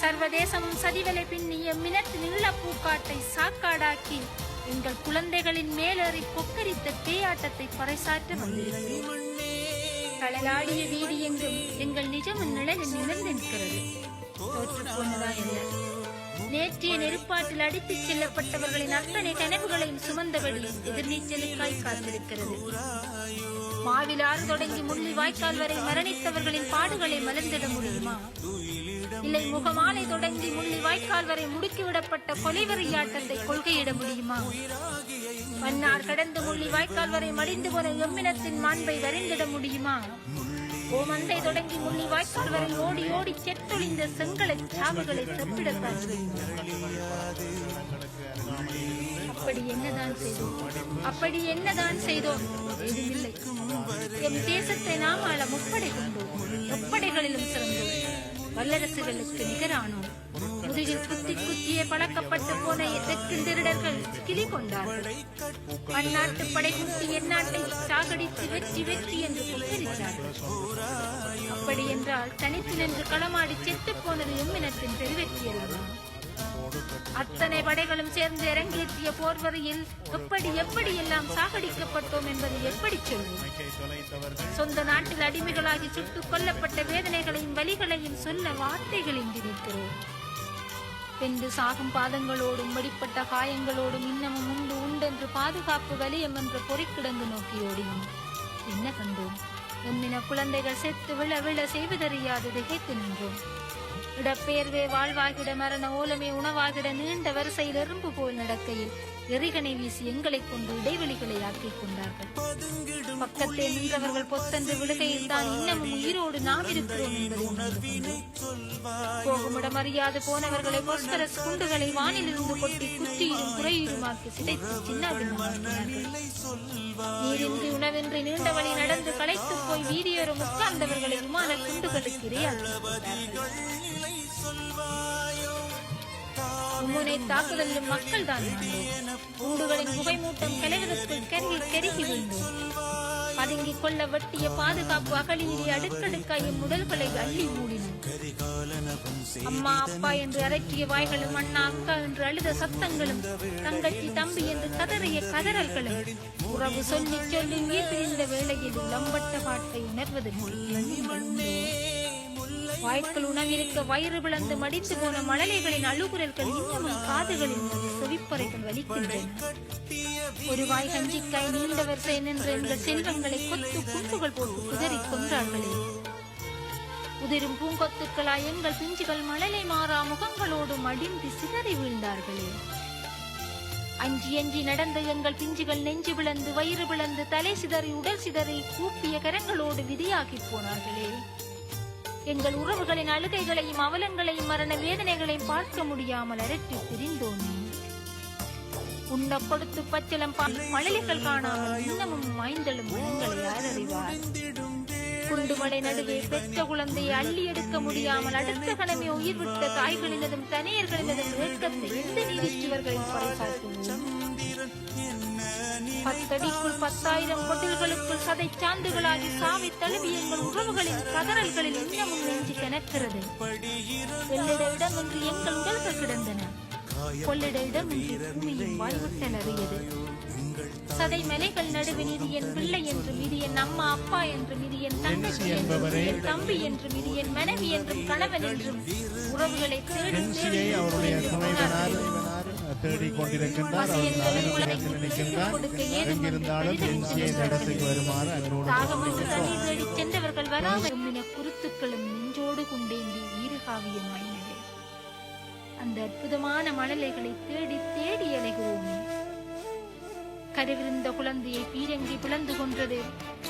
சர்வதேசமும் சதிவலை பின்னிய மினத்தின் இளப்பூக்காட்டை சாக்காடாக்கி எங்கள் குழந்தைகளின் மேலேறி கொக்கரித்த பேயாட்டத்தை பறைசாற்ற வந்திருக்கிறோம். கடலாடிய வீதி எங்கும் எங்கள் நிஜமும் நிழலில் நிமிர்ந்து நிற்கிறது. தோற்று போனதா இல்லை. நேற்றைய நெருப்பாட்டில் அடித்துச் செல்லப்பட்டவர்களின் அத்தனை கனவுகளையும் சுமந்தபடி எதிர்நீச்சலுக்காய் காத்திருக்கிறது. மாவில் ஆறு தொடங்கி முள்ளி வாய்க்கால் வரை மரணித்தவர்களின் பாடுகளை மலர்ந்திட முடியுமா? இல்லை முகமாலை தொடங்கி முள்ளி வாய்க்கால் வரை முடுக்கிவிடப்பட்ட கொலைவெறியாட்டத்தை கொள்கையிட முடியுமா? மன்னார் கடந்து முள்ளி வாய்க்கால் வரை மடிந்து போன எம்மினத்தின் மாண்பை வரைந்திட முடியுமா? ஓமந்தை தொடங்கி முள்ளி வாய்க்கால் வரை ஓடி ஓடி செத்தொழிந்த செங்கலை சாவுகளை செப்பிடத்தான். அப்படி என்னதான் செய்தோம்? எதுவில்லை. எம் தேசத்தை நாம் ஆள முப்படை கொண்டோம். முப்படைகளிலும் சிறந்தோம். வல்லரசுகளுக்கு நிகரானோம். முதுகில் குத்தியே பழக்கப்பட்டு போன தெற்கின் திருடர்கள் கிளி கொண்டார்கள். அந்நாட்டு படை குத்தி எந்நாட்டை சாகடித்து வெற்றி என்று கொந்தரித்தார்கள். அப்படி என்றால் தனித்து நின்று களமாடி செத்து போனது எம்மினத்தின் பெருவெற்றி அல்லவா? அத்தனை படைகளும் சேர்ந்து அரங்கேற்றிய போர்வரியில் எப்படி எல்லாம் சாகடிக்கப்பட்டோம் என்பதை எப்படி சொல்வோம்? சொந்த நாட்டில் அடிமைகளாகி சுட்டுக் கொல்லப்பட்ட வேதனைகளையும் வலிகளையும் சொல்ல வார்த்தைகளின்றி நிற்கிறோம். பெண்டு சாகும் பாதங்களோடும் வடிப்பட்ட காயங்களோடும் இன்னமும் உண்டென்று பாதுகாப்பு வலியம் என்ற பொறிக்கிடந்து நோக்கி ஓடினோம். என்ன கண்டோம்? எம்மின குழந்தைகள் செத்து விழ செய்வதறியாது திகைத்து நின்றோம். இடப்பெயர்வே வாழ்வாகிட மரண ஓலமே உணவாகிட நீண்ட வரிசையில் எறும்பு போல் நடக்கையில் எரிகனை வீசி எங்களை கொண்டு இடைவெளிகளை ஆக்கிக் கொண்டார்கள். பக்கத்தே நின்றவர்கள் பொத்தன்று விடுகையில் தான் இன்னமும் உயிரோடு நாம் இருக்கிறோம் என்பதை உணர்ந்து கொண்டோம். போகுமிடம் அறியாது போனவர்களை பொஸ்பரஸ் குண்டுகளை வானிலிருந்து கொட்டி குற்றியிலும் குறையுமாக்கி சிதைத்து சின்னாபின்னமாக்கினார்கள். நீரின்றி உணவின்றி நீண்ட வழி நடந்து களைத்து போய் வீதியோரம் உட்கார்ந்தவர்களை விமான குண்டுகளுக்கு இரையாக்கி மும்முனை தாக்குதலிலும் மக்கள் தான் கூடுகளின் புகை மூட்டம் கலைவதற்குள் கருகி விழுந்தோம். பதுங்கிக் கொள்ள வெட்டிய பாதுகாப்பு அகலியிலே அடுக்கடுக்காயும் உடல்களை அள்ளி மூடினோம். அம்மா அப்பா என்று அரற்றிய வாய்களும் அண்ணா அக்கா என்று அழுத சத்தங்களும் தங்கச்சி தம்பி என்று கதறிய கதறல்களும் உறவு சொல்லி உயிர் பிரிந்த வேளையில் லம்பட்ட பாட்டை உணர்வதற்கு வாய்க்கள் உணவிருக்க வயிறு விளந்து மடித்து போன மழலைகளின் அழுகுரல்கள் இன்னமும் காதுகளில் செவிப்பறைகள் வலிக்கின்றன. ஒரு வாய் கஞ்சிக்காய் நீண்ட வரிசை நின்ற எங்கள் செல்வங்களை கொத்து கும்புகள் போட்டு குதறி கொன்றார்களே. உதிரும் பூங்கொத்துக்களாய் எங்கள் பிஞ்சுகள் மழலை மாறா முகங்களோடு மடிந்து சிதறி வீழ்ந்தார்களே. அஞ்சி நடந்த எங்கள் பிஞ்சுகள் நெஞ்சு விளந்து வயிறு விளந்து தலை சிதறி உடல் சிதறி கூப்பிய கரங்களோடு விதியாகி போனார்களே. எங்கள் உறவுகளின் அழுகைகளையும் அவலங்களையும் மரண வேதனைகளையும் பார்க்க முடியாமல் அரற்றி பிரிந்தோமே. உண்ண கொடுத்து பச்சளம் மழலைகள் காணாமல் இன்னமும் மாய்ந்தளும் எங்களை யார் அறிவார்? குண்டுமலை நடுவே பெற்ற குழந்தையை அள்ளி எடுக்க முடியாமல் அடுத்த கணமே உயிர் விட்ட தாய்களினதும் தனியர்களினதும் ஏக்கத்தை எந்த நீதிச்சுவர்களின் பறைசாற்றுவோம்? 10 அடிக்குள் 10,000 கொட்டில்களுக்குள் சதை சாந்துகளாகி சாவி தழுவி எங்கள் உறவுகளின் கதறல்களில் இன்னமும் நெஞ்சு கிணக்கிறது. வெள்ளிட இடமின்றி எங்கள் உடல்கள் கிடந்தன. கொள்ளிட இடமின்றி பூமியின் வாய்விட்டல் அறியது. சதை மலைகள் நடுவே இது என் பிள்ளை என்றும், இது என் அம்மா அப்பா என்றும், இது என் தங்கச்சி என்றும், என் தம்பி என்றும், இது என் மனைவி என்றும், கணவன் என்றும் உறவுகளை தேடிக் கொண்டிருக்கின்றார். சென்றவர்கள் வராமல் குருத்துக்களும் நெஞ்சோடு கொண்டேந்தி ஈரகாவியம் மைனவே. அந்த அற்புதமான மணலைகளை தேடி தேடி அலைகிறோமே. கருவிருந்த குழந்தையை பீரங்கி பிளந்து கொன்றது.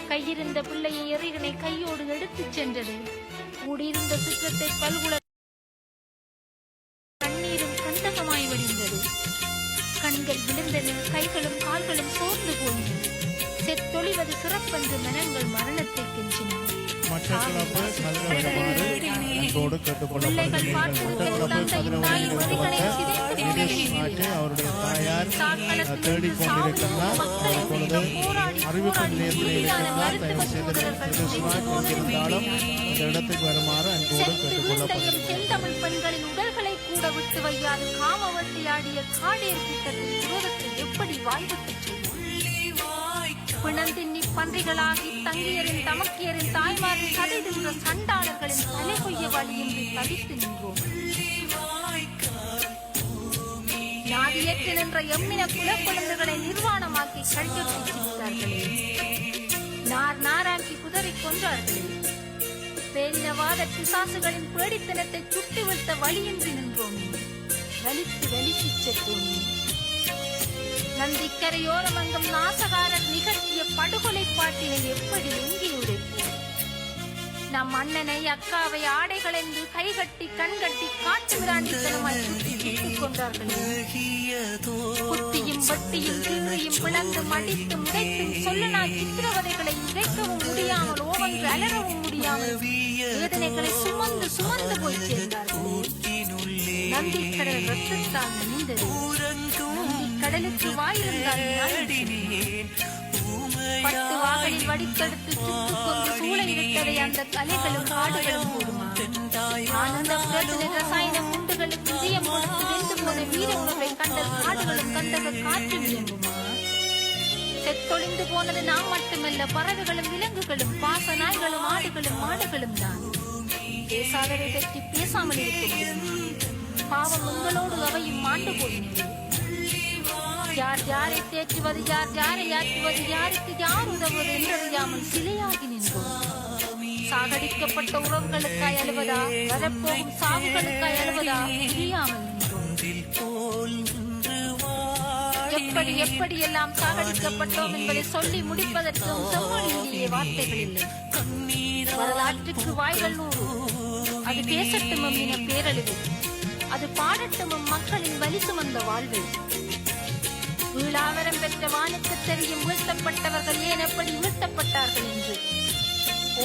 கையிருந்த பிள்ளையை எறிகனை கையோடு எடுத்துச் சென்றது. கூடியிருந்த சுற்றத்தை பல்குல கண்ணீரும் கந்தகமாய் வடிந்தது. கண்கள் விழுந்தன, கைகளும் கால்களும் சோர்ந்து போயின. செத்தொழிவது சிறப்பென்று மனங்கள் மரணத்தை கெஞ்சின. அவருடைய தாயார் தேடிக் கொண்டிருக்கிறார். அறிவிப்பிருந்தாலும் அந்த இடத்துக்கு வருமாறு அன்போடு கேட்டுக்கொள்ளப்படுகிறது. செந்தமிழ் பெண்களின் உடல்களை கூட விட்டு வையாது காமவட்டியாடிய காடேர் கூட்டத்தின் விரோதத்தை எப்படி வாய்விட்டு சொல்லும்? பிணந்தின்னி பன்றிகளாகி தங்கியரின் தமக்கியரின் தாய்மாரின் கதை தின்ற சண்டாளர்களின் தலை கொய்ய வழியின்றி தவித்து நின்றோம். நாதியற்று நின்ற எம்மின குலக்குழந்தைகளை நிர்வாணமாக்கி கழிக்கொட்டிருக்கிறார்களே. நாராக்கி குதறிக் கொன்றார்களே. பேரினவாத பிசாசுகளின் பேடித்தனத்தை சுட்டி வைத்த வழியின்றி நின்றோமே. வலித்து வலித்துச் சென்றோமே. நந்திக்கரையோரம் அங்கும் நாசகாரர் நிகழ்த்திய படுகொலை பாட்டினை எப்படி எங்கே உடைப்போம்? நம் அண்ணனை அக்காவை ஆடைகளென்று கைகட்டி கண்கட்டி காட்டு மிராண்டித்தனமாய் சுட்டுக் கொண்டார்களே. குத்தியும் வட்டியும் கீழியும் பிளந்து மடித்து முடைத்தும் சொல்லனாய் சித்திரவதைகளை உடைக்கவும் முடியாமல் ஓவன்று அலறவும் முடியாமல் வேதனைகளை சுமந்து சுமந்து போய் சேர்ந்தார்கள். நந்திக்கடல் ரத்தத்தால் நீந்தது. கடலுக்கு வாயிருந்தால் 10 வாகளில் வடித்தெடுத்து சுட்டுக் கொண்டு சூளை விட்டதை அந்த தலைகளும் காடுகளும் கூடுமா? ஆனந்த ரசாயன குண்டுகளுக்கு இதயம் கொடுத்து வெந்து போன வீர உணவை கண்ட காடுகளும் கண்டக காற்று விளங்குமா? செத்தொழிந்து போனது நாம் மட்டுமல்ல, பறவைகளும் விலங்குகளும் பாச நாய்களும் ஆடுகளும் மாடுகளும் தான். பேசாதவை பற்றி பேசாமல் இருக்க பாவம் உங்களோடு அவையும் மாண்டு போயினது. யார் யாரை தேற்றுவது, யார் யாரை ஆற்றுவது, யாருக்கு யார் உதவுவது என்றறியாமல் சிலையாகி நின்றோம். சாகடிக்கப்பட்ட உறவுகளுக்காய் அழுவதா, வரப்போகும் சாவுகளுக்காய் அழுவதா தெரியாமல் நின்றோம். எப்படி எப்படியெல்லாம் சாகடிக்கப்பட்டோம் என்பதை சொல்லி முடிப்பதற்கும் செம்மொழியிலேயே வார்த்தைகள் இல்லை. வரலாற்றுக்கு வாய்கள் 100. அது பேசட்டும் என பேரழிவு, அது பாடட்டும் மக்களின் வலி சுமந்த வாழ்வு. வீழாவரம் பெற்ற வானுக்கு தெரியும் வீழ்த்தப்பட்டவர்கள் ஏன் எப்படி வீழ்த்தப்பட்டார்கள் என்று.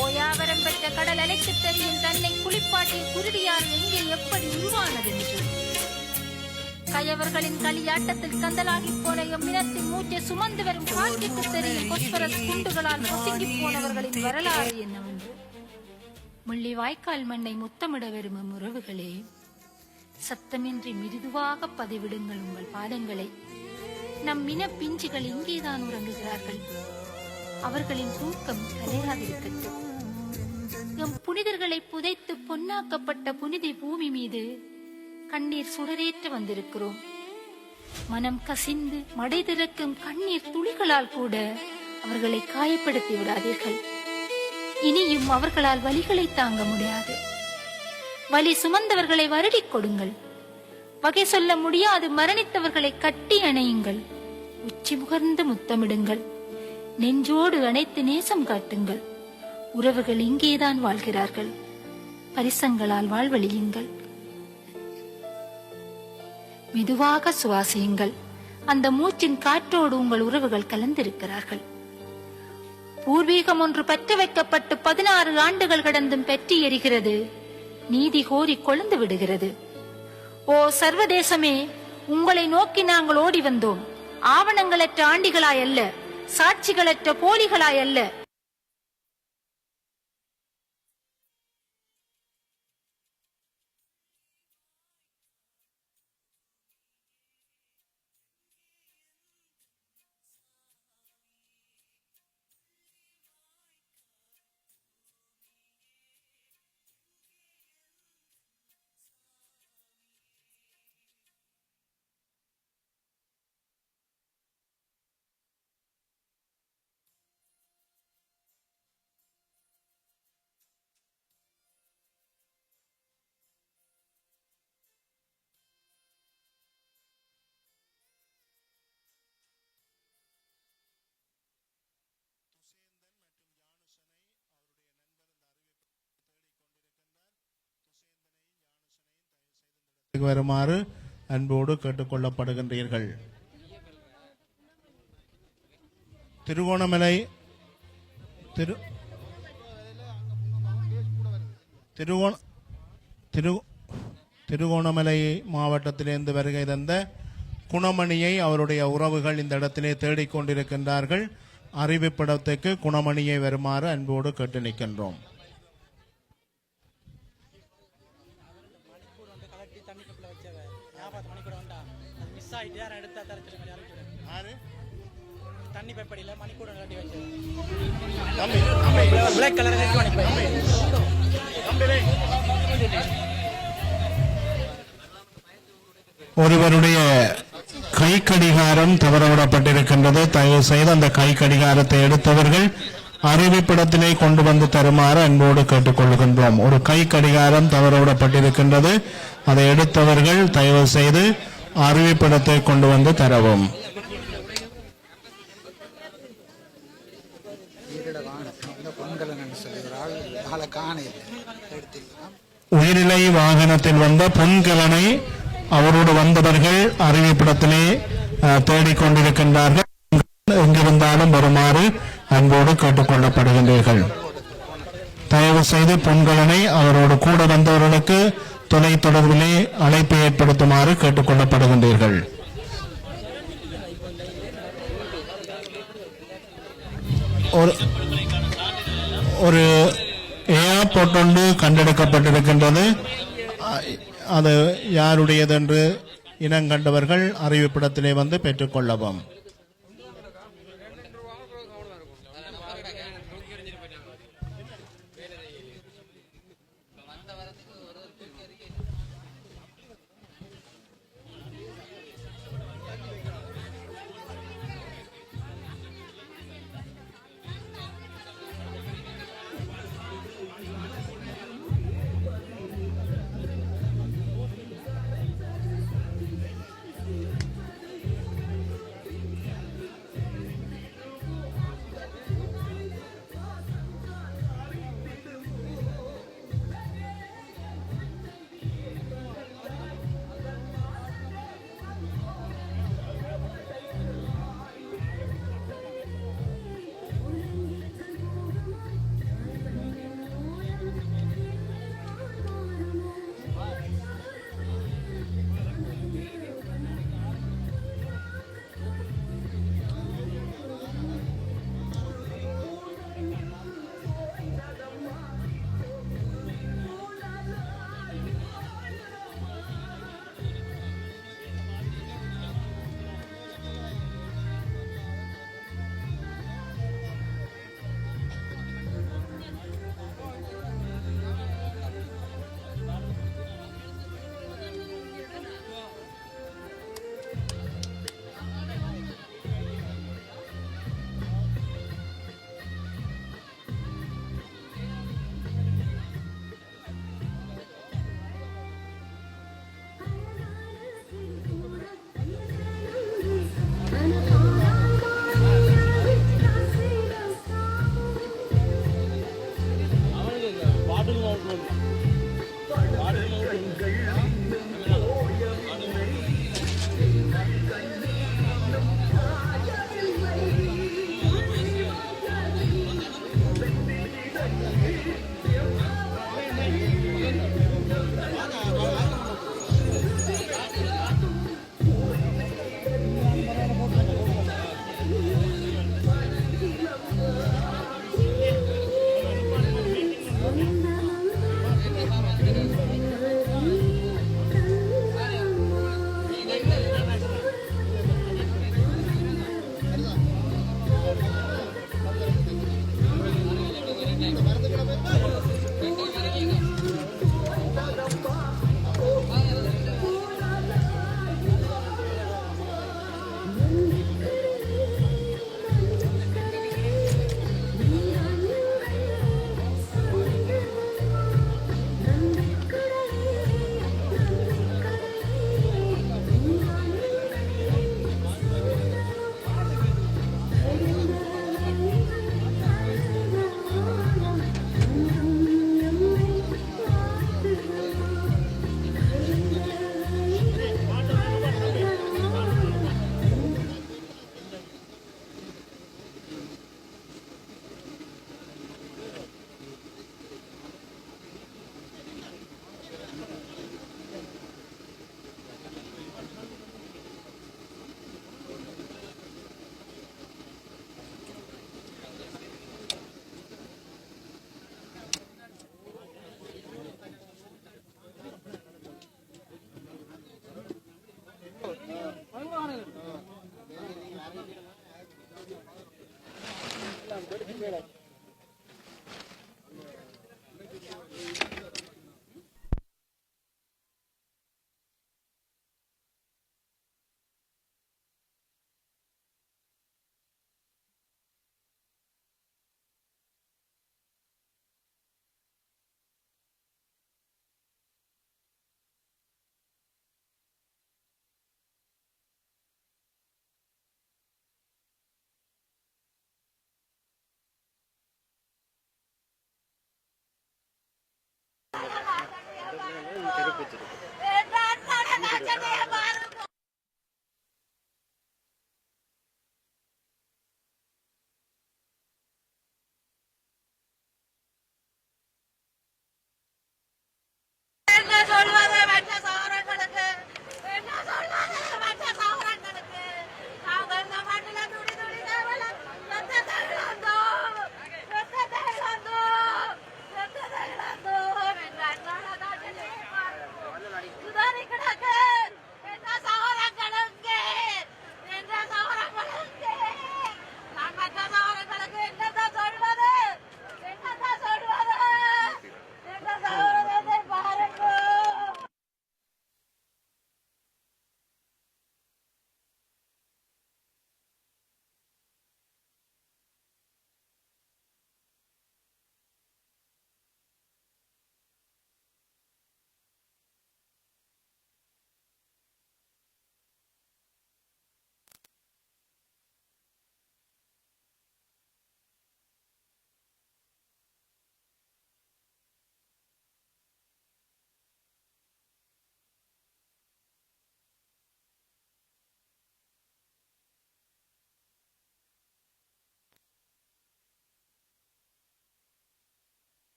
ஓயாவரம் பெற்ற கடல் அலைக்கு தெரியும் தன்னை குளிப்பாட்டில் குருதியார் எங்கே எப்படி உருவானது என்று. கயவர்களின் களியாட்டத்தில் கந்தலாகி போன எம்மினத்தின் மூச்சை சுமந்து வரும் காட்சிக்கு தெரியும் பொஸ்பரஸ் குண்டுகளால் பொசுங்கி போனவர்களின் வரலாறு என்னவென்று. முள்ளி வாய்க்கால் மண்ணை முத்தமிட வரும் உறவுகளே, சத்தமின்றி மிருதுவாக பதிவிடுங்கள் உங்கள் பாதங்களை. நம் இன பிஞ்சுகள் இங்கேதான் உறங்குகிறார்கள். அவர்களின் தூக்கம் கலையாதிருக்கட்டும். எம் புனிதர்களை புதைத்து பொன்னாக்கப்பட்ட புனித பூமி மீது கண்ணீர் சுடரேற்ற வந்திருக்கிறோம். மனம் கசிந்து மடை திறக்கும் கண்ணீர் துளிகளால் கூட அவர்களை காயப்படுத்தி விடாதீர்கள். இனியும் அவர்களால் வலிகளை தாங்க முடியாது. வலி சுமந்தவர்களை வருடிக் கொடுங்கள். வகை சொல்ல முடியாது மரணித்தவர்களை கட்டி அணையுங்கள். உச்சி முகர்ந்து முத்தமிடுங்கள். நெஞ்சோடு அணைத்து நேசம் காட்டுங்கள். உறவுகள் இங்கேதான் வாழ்கிறார்கள். பரிசங்களால் வாழ்வழியுங்கள். மெதுவாக சுவாசியுங்கள். அந்த மூச்சின் காற்றோடு உங்கள் உறவுகள் கலந்திருக்கிறார்கள். பூர்வீகம் ஒன்று பற்ற வைக்கப்பட்டு 16 ஆண்டுகள் கடந்தும் பற்றி எரிகிறது. நீதி கோரி கொழுந்து விடுகிறது. ஓ சர்வதேசமே, உங்களை நோக்கி நாங்கள் ஓடி வந்தோம். ஆவணங்களற்ற ஆண்டிகளாய் அல்ல, சாட்சிகளற்ற போலிகளாய் அல்ல. வருமாறு அன்போடு கேட்டுக்கொள்ளப்படுகின்றீர்கள். திருகோணமலை திருகோணமலை மாவட்டத்திலிருந்து வருகை தந்த குணமணியை அவருடைய உறவுகள் இந்த இடத்திலே தேடிக்கொண்டிருக்கின்றார்கள். அறிவிப்பிடத்துக்கு குணமணியை வருமாறு அன்போடு கேட்டு நிற்கின்றோம். ஒருவருடைய கை கடிகாரம் தவறவிடப்பட்டிருக்கின்றது. தயவு செய்து அந்த கை கடிகாரத்தை எடுத்தவர்கள் அறிவிப்பிடத்திலே கொண்டு வந்து தருமாறு அன்போடு கேட்டுக்கொள்கின்றோம். ஒரு கை கடிகாரம் தவறவிடப்பட்டிருக்கின்றது. அதை எடுத்தவர்கள் தயவு செய்து அறிவிப்பிடத்தை கொண்டு வந்து தரவும். உயிரிழை வாகனத்தில் வந்த பொன்கலனை அவரோடு வந்தவர்கள் அறிவிப்பிடத்திலே தேடிக்கொண்டிருக்கின்றார்கள். எங்கிருந்தாலும் வருமாறு அன்போடு கேட்டுக்கொள்ளப்படுகின்றீர்கள். தயவு செய்து பொன்கலனை அவரோடு கூட வந்தவர்களுக்கு தொலை தொடர்பிலே அழைப்பு ஏற்படுத்துமாறு கேட்டுக்கொள்ளப்படுகின்றீர்கள். ஒரு ஏர்போர்ட் ஒன்று கண்டெடுக்கப்பட்டிருக்கின்றது. அது யாருடையது என்று இனங்கண்டவர்கள் அறிவிப்பிடத்திலே வந்து பெற்றுக்கொள்ளவும்.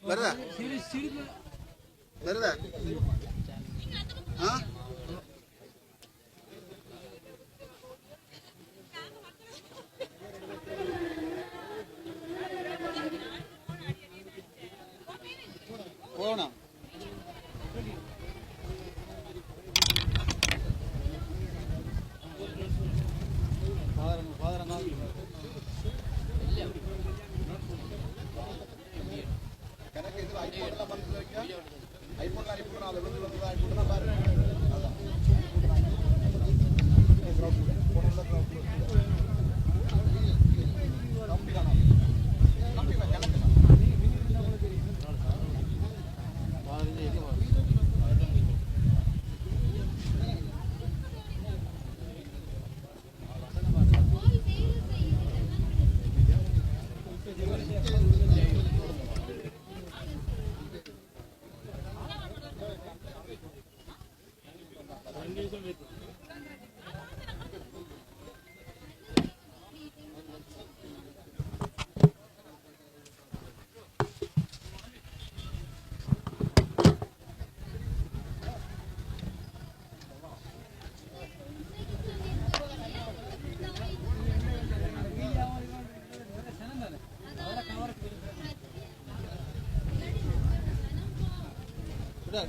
வருதா வருதா போகணும்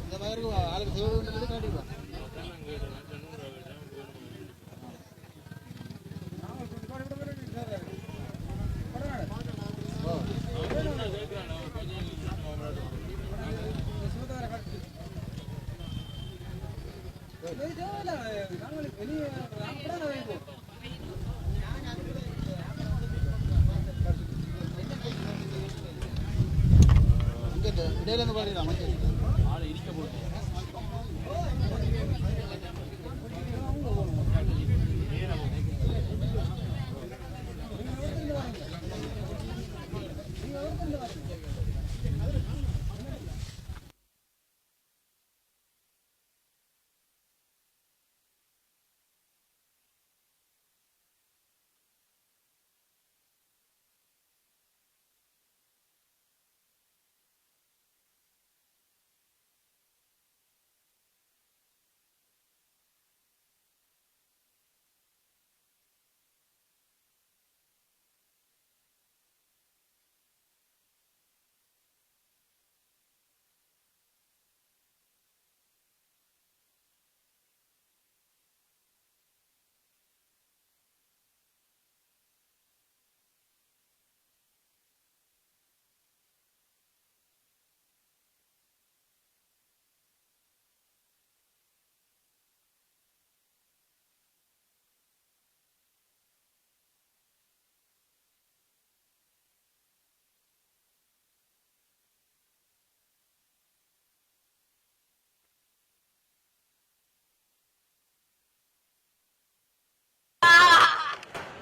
இந்த மாதிரி ஆளுக்கு செய்வது காட்டிடுவா இங்க இடையில இருந்து பாருங்க அமைச்சர்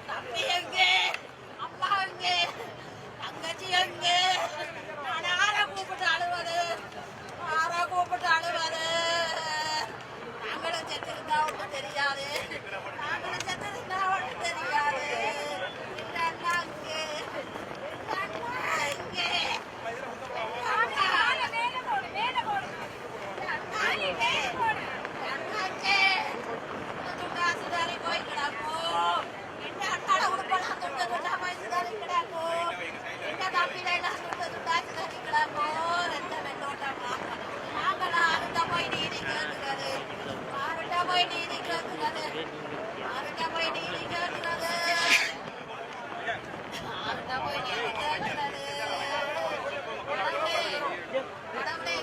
தம்பி எங்கே? அப்பா எங்கே? தங்கச்சி எங்கே? நான் யாரை கூப்பிட்டு அழுவது? யாரை கூப்பிட்டு அழுவது? நாங்களும் செத்திருந்தா ஒன்றும் தெரியாது. நாங்களும் செத்திருந்தா ஒன்றும் தெரியாது. இந்த அண்ணா எங்கே? இந்த அண்ணா எங்கே? அண்ணா. இந்த அண்ணா எங்கே? அண்ணா எங்கே? துண்டா சுதாரி போய் கிடக்கும். என்ன அண்ணாட உடுப்பெல்லாம் துண்டு துண்டா போய் சுதாரி கிடக்கும். என்ன தம்பியில எல்லாம் துண்டு துண்டா சுதாரி கிடக்கும். எந்த வெள்ளோட்டமா நாங்களா அருந்த போய் நீதி கேட்கிறது. ஆருண்ட போய் நீதி கேட்கிறது. ஆருண்ட போய் நீதி கேட்கிறது. ஆருண்ட போய் நீதி கேட்கிறது. கடவுளே, கடவுளே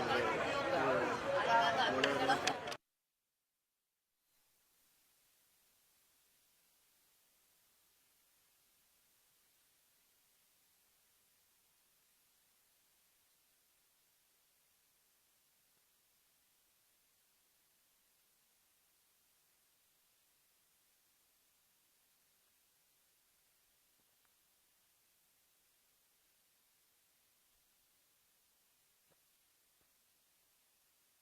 எங்களுக்கு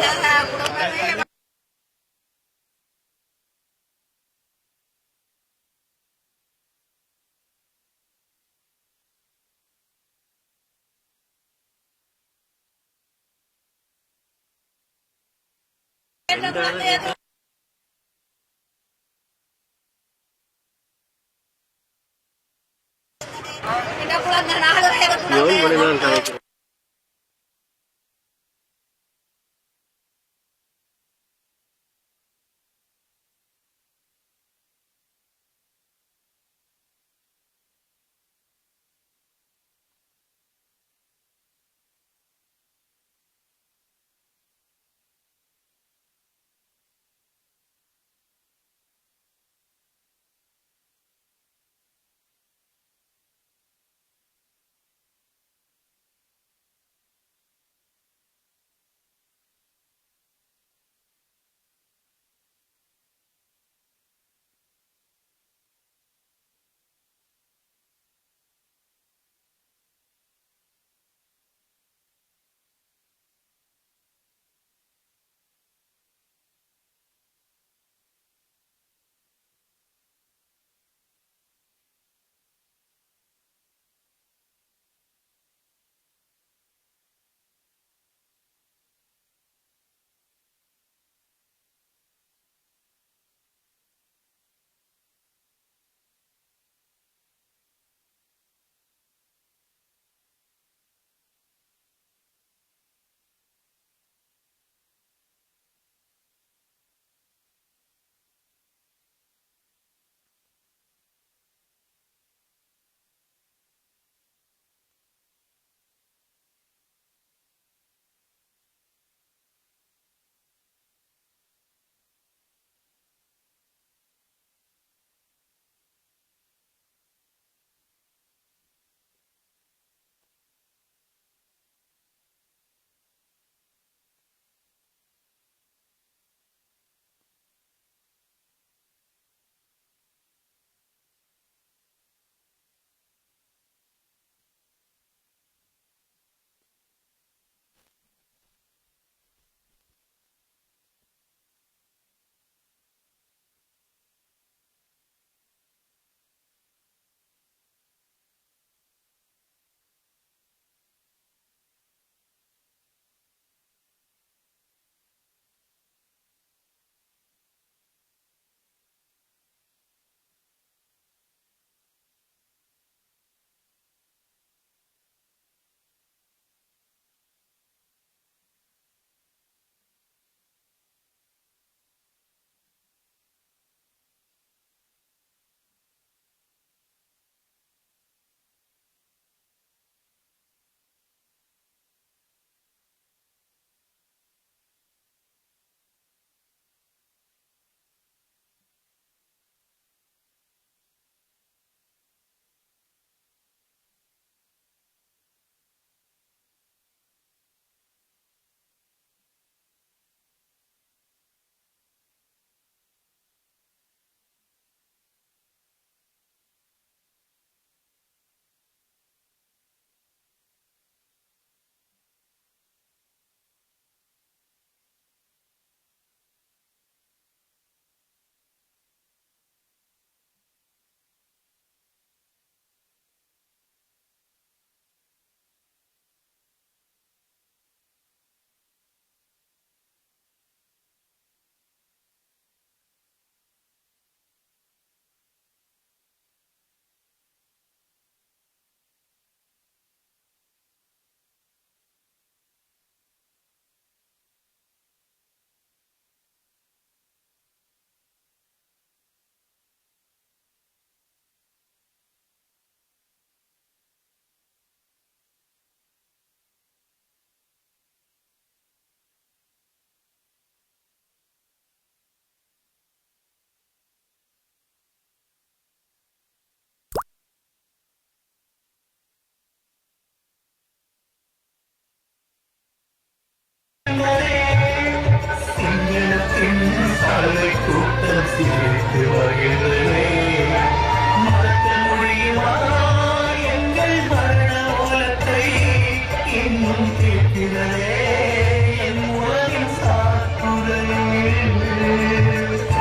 அழகாக குடும்பமே இந்த குழந்தை 4 வயது குழந்தை. பறவை கூட்டம் சிரித்து மகிழ்ந்ததே மறக்க முடியுமா எங்கள் மரண ஓலத்தை இன்னும் கேட்கிறதே என் உலகின் சாத்துதலே மறக்க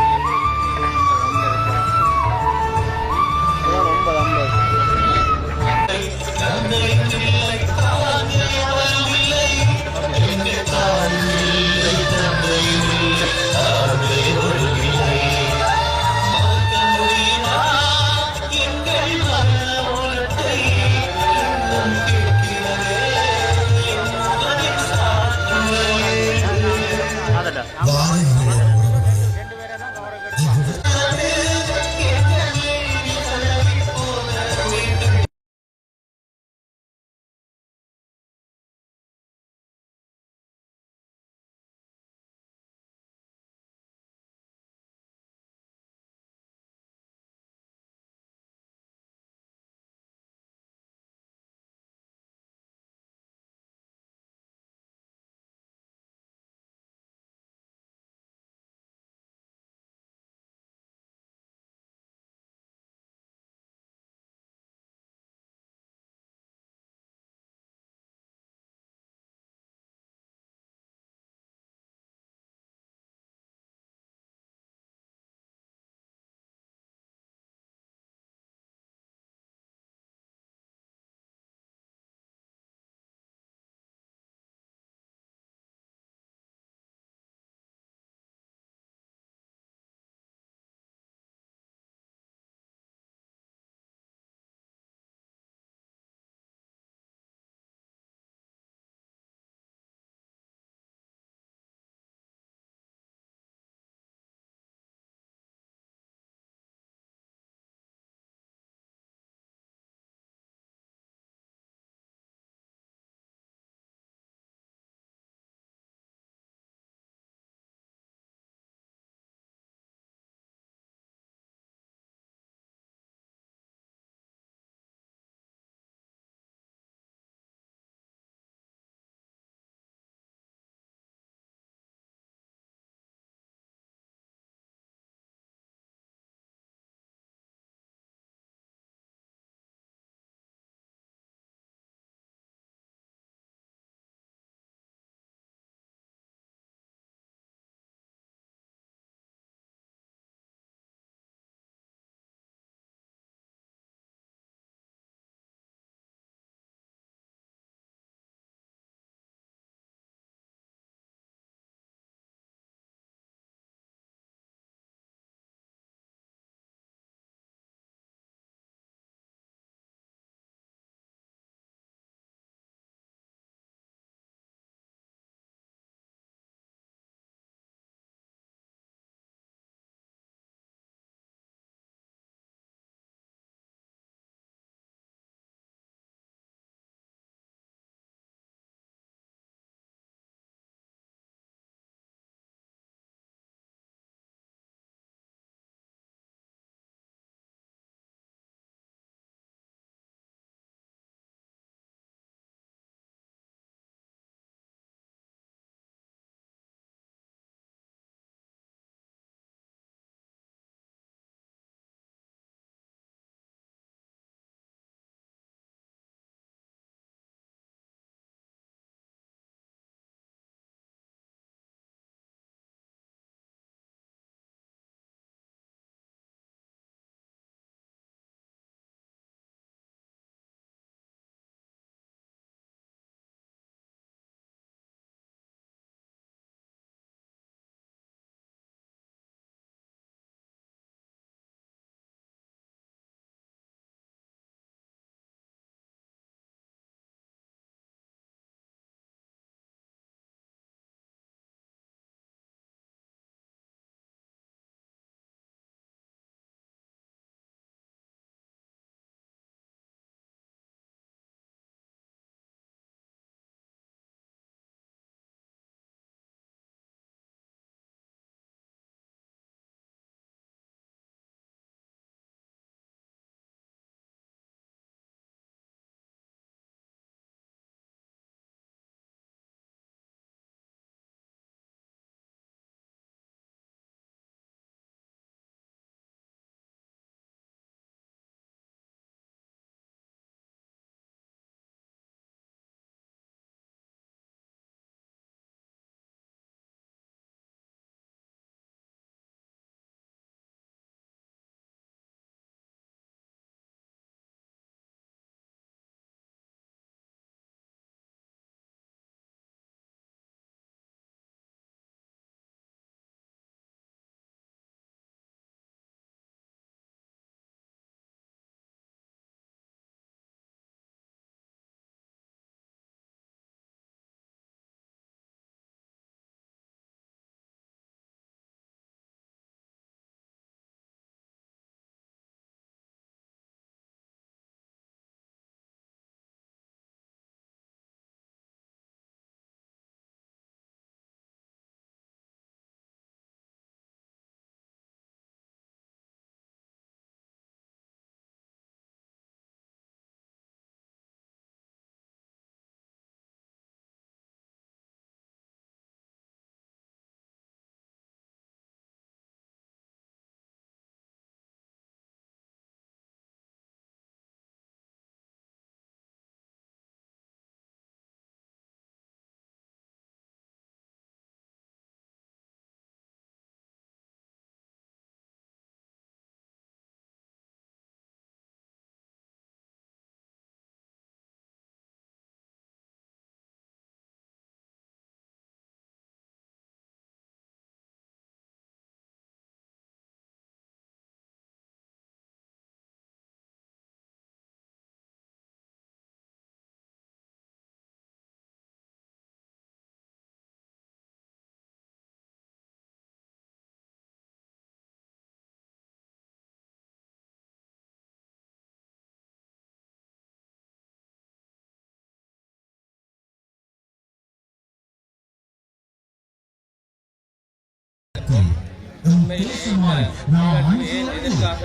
கொண்டிருக்கிறோம். உண்மையிலே இந்த நிகழ்வு ஏன் எதற்காக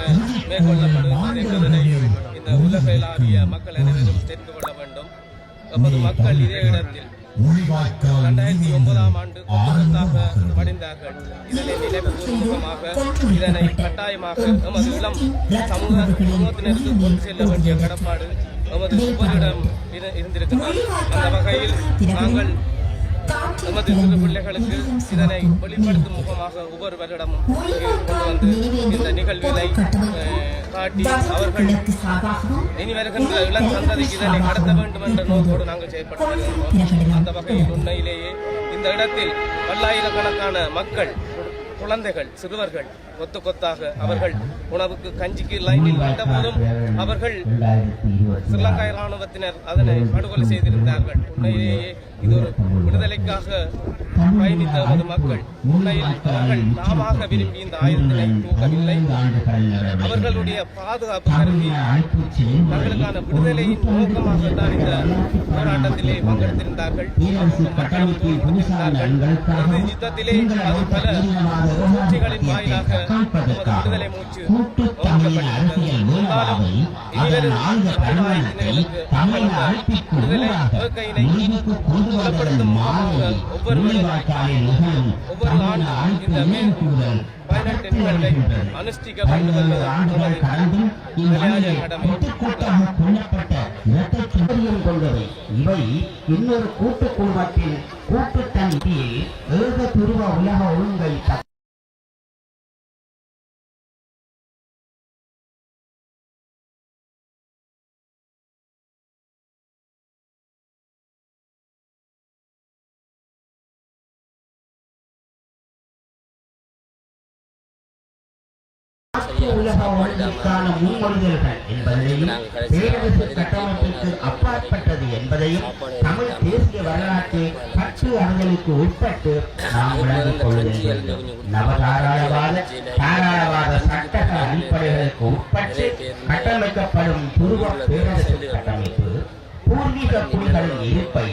மேற்கொள்ளப்படுகிறது என்பதனை இந்த உலகளாவிய மக்கள் அனைவரும் தெரிந்து கொள்ள வேண்டும். நமது மக்கள் இதே இடத்தில் 2009ஆம் ஆண்டு கொத்தாக படிந்தார்கள். இதனை நினைவுபூர்வமாக இதனை கட்டாயமாக நமது இளம் சமூகத்தினருக்கு கொண்டு செல்ல வேண்டிய கடப்பாடு நமது ஒவ்வொருடம் இருந்திருக்கிறது. அந்த வகையில் நாங்கள் நமது சிறு பிள்ளைகளுக்கு இதனை வெளிப்படுத்தும் முகமாக ஒவ்வொரு வருடமும் கொண்டு வந்து இந்த நிகழ்வினை காட்டி அவர்கள் இனி வருகின்ற இளம் சந்ததிக்கு இதனை கடத்த வேண்டும் என்ற நோக்கோடு நாங்கள் செயல்பட்டு வருகின்றோம். அந்த வகையில் உண்மையிலேயே இந்த இடத்தில் பல்லாயிரக்கணக்கான மக்கள், குழந்தைகள், சிறுவர்கள் கொத்து கொத்தாக அவர்கள் உணவுக்கு கஞ்சிக்கு லைனில் வந்த போதும் அவர்கள் ஸ்ரீலங்கா இராணுவத்தினர் அதனை படுகொலை செய்திருந்தார்கள். உண்மையிலேயே இது ஒரு விடுதலைக்காக பயணித்த நமது மக்கள். உண்மையில் அவர்கள் நாமாக விரும்பி இந்த ஆயுதத்தினை தூக்கவில்லை. அவர்களுடைய பாதுகாப்பு கருதி தங்களுக்கான விடுதலையின் நோக்கமாக தான் இந்த போராட்டத்திலே பங்கெடுத்திருந்தார்கள். மக்களும் தோல் கொடுத்திருந்தார்கள். இந்த யுத்தத்திலே அது பல சூழ்ச்சிகளின் வாயிலாக நமது விடுதலை மூச்சு இருந்தாலும் இனிவரும் சமுதாயத்தினர்களுக்கு விடுதலை வேட்கையினை பலப்படுத்தும் முகமாக ஒவ்வொரு ஆண்டும் இந்த மே 18 நிகழ்வை அனுஷ்டிக்க வேண்டும் என்பது நமது நிலையான கடமை. கொண்டவை இவை இன்னொரு கூட்டு குழுமத்தின் கூட்டுத்தன்மையில் ஏகதுருவ உலக ஒழுங்கை உலக ஒழுங்கிற்கான முன்மொழிதல்கள் என்பதையும் பேரரசு கட்டமைப்பிற்கு அப்பாற்பட்டது என்பதையும் தமிழ் தேசிய வரலாற்று கற்று அறிதலுக்கு உட்பட்டு நாம் விளங்கிக் கொள்ள வேண்டும். நவதாராளவாத சட்டக அடிப்படைகளுக்கு உட்பட்டு கட்டமைக்கப்படும் துருவ பேரரசு கட்டமைப்பு பூர்வீக குடிகளின் இருப்பை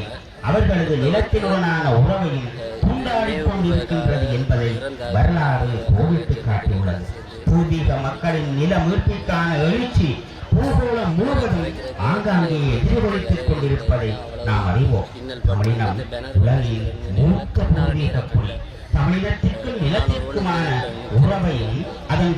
அவர்களது நிலத்தினுடனான உறவையும் கொண்டாடிக் கொண்டிருக்கின்றது என்பதை வரலாறு கோடிட்டு காட்டியுள்ளது. பூர்வீக மக்களின் நில மீட்பிற்கான எழுச்சி பூகோளம் முழுவதும் ஆங்காங்கே எதிரொலித்துக் கொண்டிருப்பதை நாம் அறிவோம். தமிழினம் உலகில் மூத்த பூர்வீக குடி. தமிழினத்திற்கும் நிலத்திற்குமான உறவையும் அதன்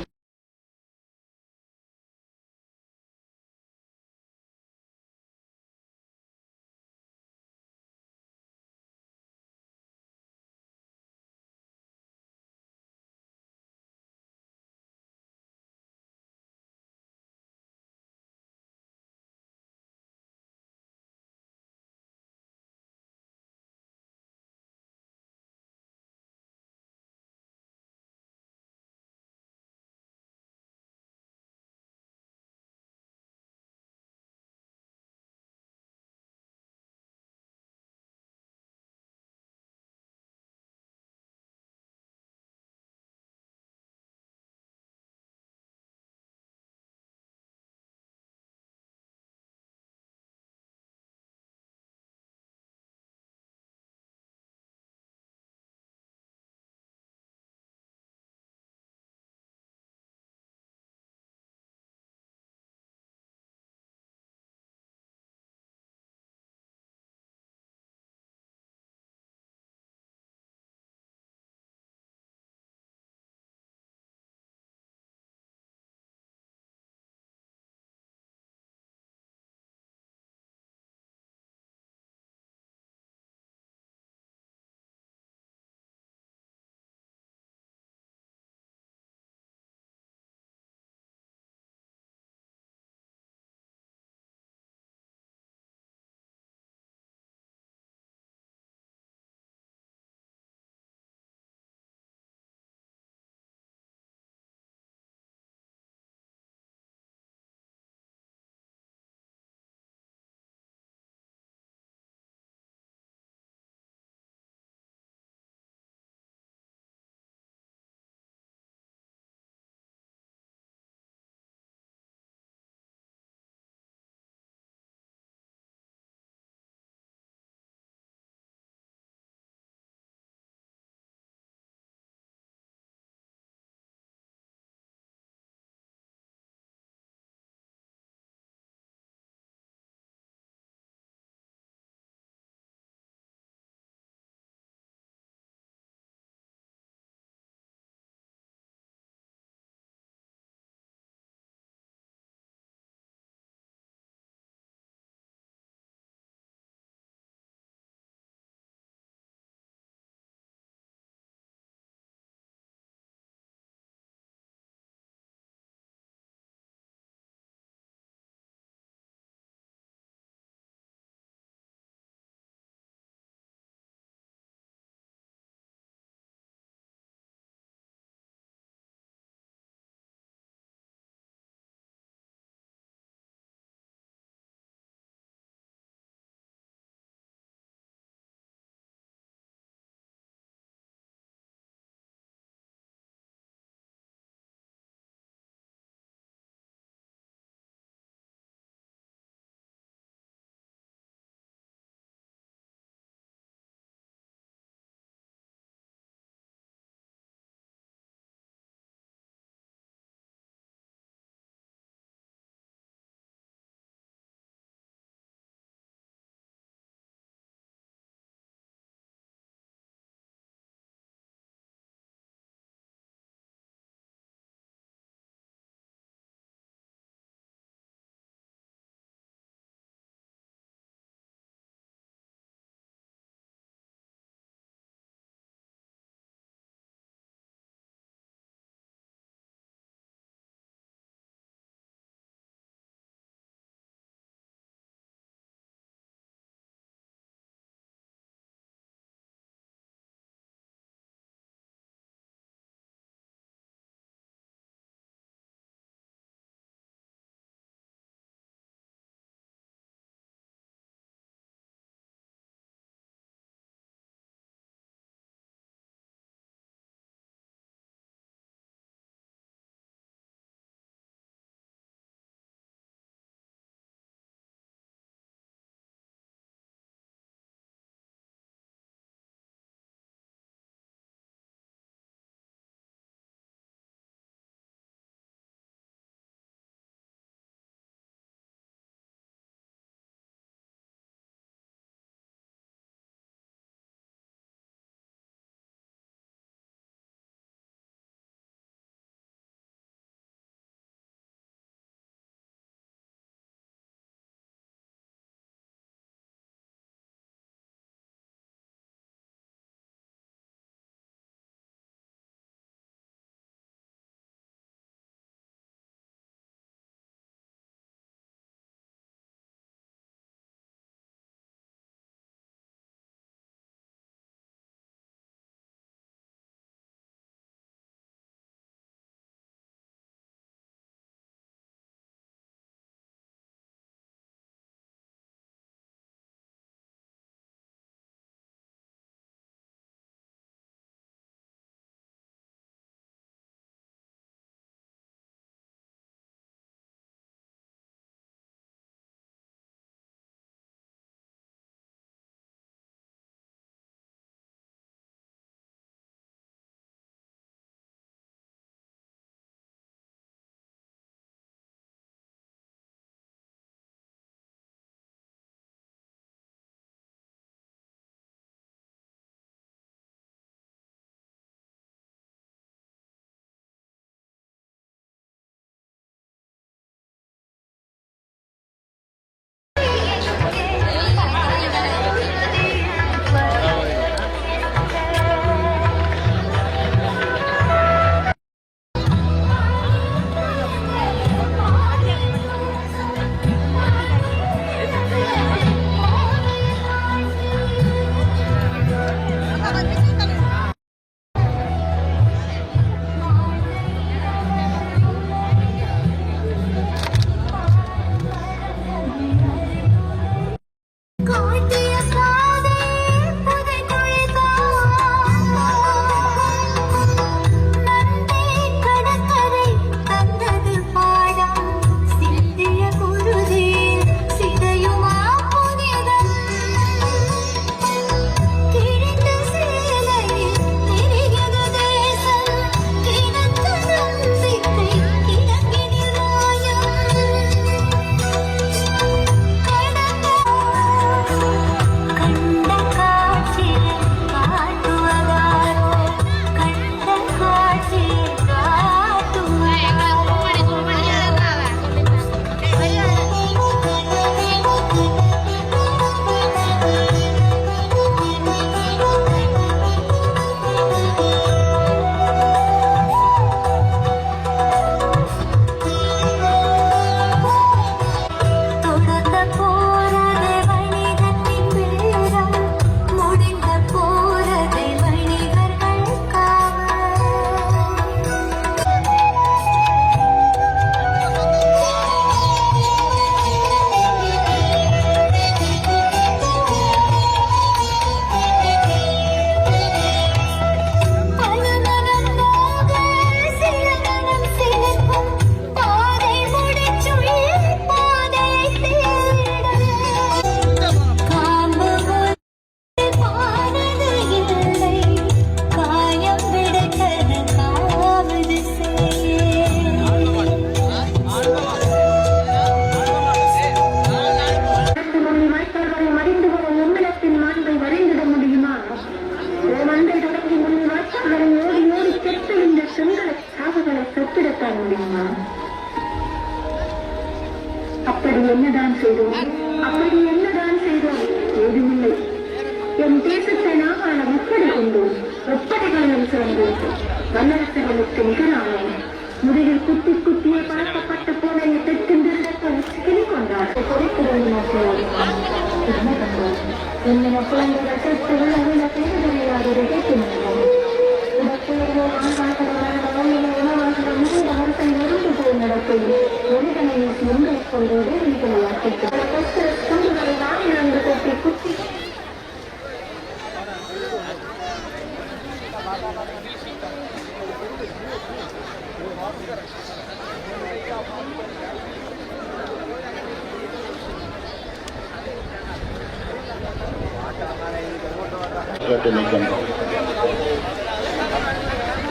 உங்களால் முடியுமா? அப்படி என்னதான் செய்தோம்? ஏதுமில்லை. என் தேசத்தை நாம் ஆள முப்படை கொண்டோம், ஒப்படைகளிலும் சிறந்தோம், வல்லரசுகளுக்கு நிகரானோம். முதுகில் குத்தி குத்தியே பழக்கப்பட்ட போல தெற்கின்றிருக்கும் கிளிக்கொண்டார் என்னென்ன குழந்தைகள் செத்து உள்ள பேரு தெரியாத கேட்கின்றோம்.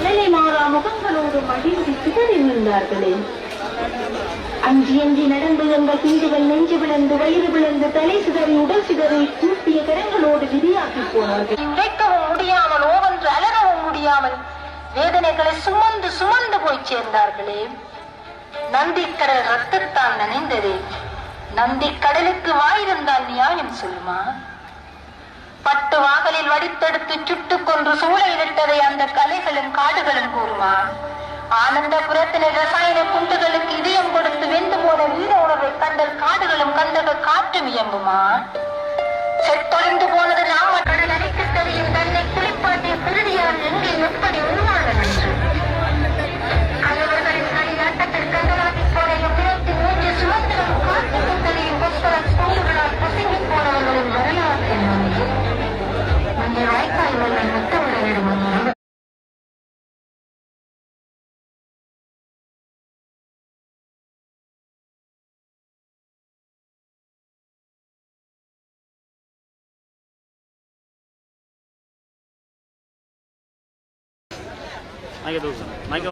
நிலை மாறா முகங்களோடு மகிழ்ச்சி சிதறி விழுந்தார்களே. அஞ்சி நடந்து எங்கள் பிந்துகள் நெஞ்சு விழுந்து வயிறு விழுந்து தலை சிதறி உடல் சிதறி கூட்டிய கரங்களோடு விதியாக்கி போனார்கள். உழைக்கவும் முடியாமல் ஓவென்று அலறவும் முடியாமல் வேதனைகளை சுமந்து சுமந்து போய் சேர்ந்தார்களே. நந்திக்கடல் ரத்தத்தால் நனைந்ததே. நந்தி கடலுக்கு வாயிருந்தால் நியாயம் சொல்லுமா? பட்டு வாகலில் வடித்தெடுத்து சுட்டுக் கொன்று சூளையிட்டதை அந்த கலைகளும் காடுகளும் கூறுமா? ஆனந்தபுரத்தின ரசாயன குண்டுகளுக்கு இதயம் கொடுத்து வெந்து போன வீர உணர்வை கண்டல் காடுகளும் கந்தக காற்றும் இயம்புமா? செத்தொழிந்து போனது நாம கடல் அணைக்கு தெரியும் தன்னை குளிப்பாட்டிய குருதியால் எங்கே எப்படி உருவானது என்று அவர்களின் அடிநாட்டத்தில் கண்டலாகி போன எவ்விடத்து மூன்று சுமந்திரம் காற்றுக்கு தெரியும் பொஸ்கரன் சூடுகளால் பசுங்கி போனவர்களின் வரலாறு என்ன? மஞ்சள் வாய்க்கால் வெள்ளம் மற்றவர்களிடம் Michael. Michael.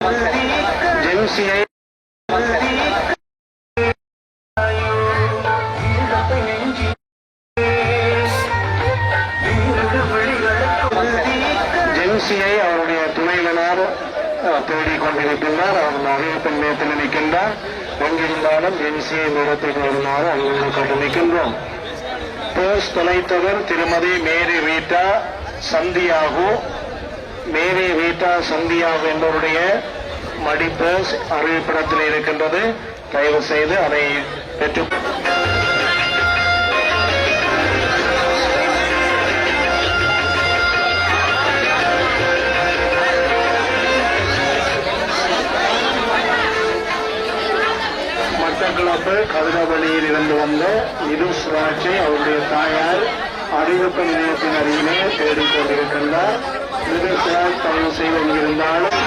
ஜென்சியை ஜென்சியை அவருடைய துணைவனார் தேடிக் கொண்டிருக்கின்றார். அவர் அறிவிப்பின் நிலையத்தில் நிற்கின்றார். எங்கிருந்தாலும் ஜென்சியை இந்த இடத்துக்கு வருமாறு அங்கு கொண்டு நிற்கின்றோம். போஸ் தொலைத்தவர் திருமதி மேரி ரீட்டா சந்தியாகு. மேரி ரீட்டா சந்தியாகு என்பவருடைய மடிப்போஸ் அறிவிப்பிடத்தில் இருக்கின்றது. தயவு செய்து அதை பெற்று மட்டக்களப்பு கதிரவழியில் இருந்து வந்த நிதுஷ் ராஜை அவருடைய தாயார் அறிவிப்பு நிலையத்தின் அருகிலே தேடிக் கொண்டிருக்கின்றார். நிதுஷ் ராஜ் தயவு செய்து எங்கிருந்தாலும்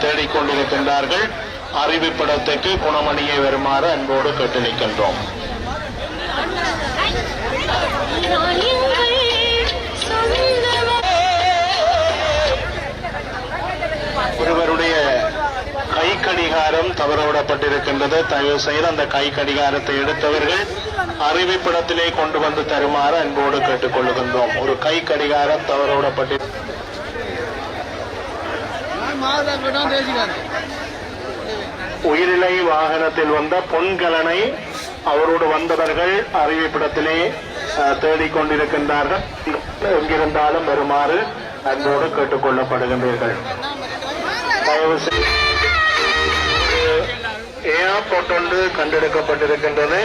தேடிக்கொண்டிருக்கின்றார்கள். அறிவிப்பிடத்துக்கு குணமணியை வருமாறு அன்போடு கேட்டு நிற்கின்றோம். ஒருவருடைய கை கடிகாரம் தவறவிடப்பட்டிருக்கின்றது. தயவு செய்து அந்த கை கடிகாரத்தை எடுத்தவர்கள் அறிவிப்பிடத்திலே கொண்டு வந்து தருமாறு அன்போடு கேட்டுக் கொள்ளுகின்றோம். ஒரு கை கடிகாரம் தவறவிடப்பட்டு உயிரிழை வாகனத்தில் வந்த பொன்கலனை அவரோடு வந்தவர்கள் அறிவிப்பிடத்திலே தேடிக் கொண்டிருக்கின்றார்கள். எங்கிருந்தாலும் வருமாறு அன்போடு கேட்டுக் கொள்ளப்படுகின்றீர்கள். தயவு செய்து ஏர்போர்ட் ஒன்று கண்டெடுக்கப்பட்டிருக்கின்றது.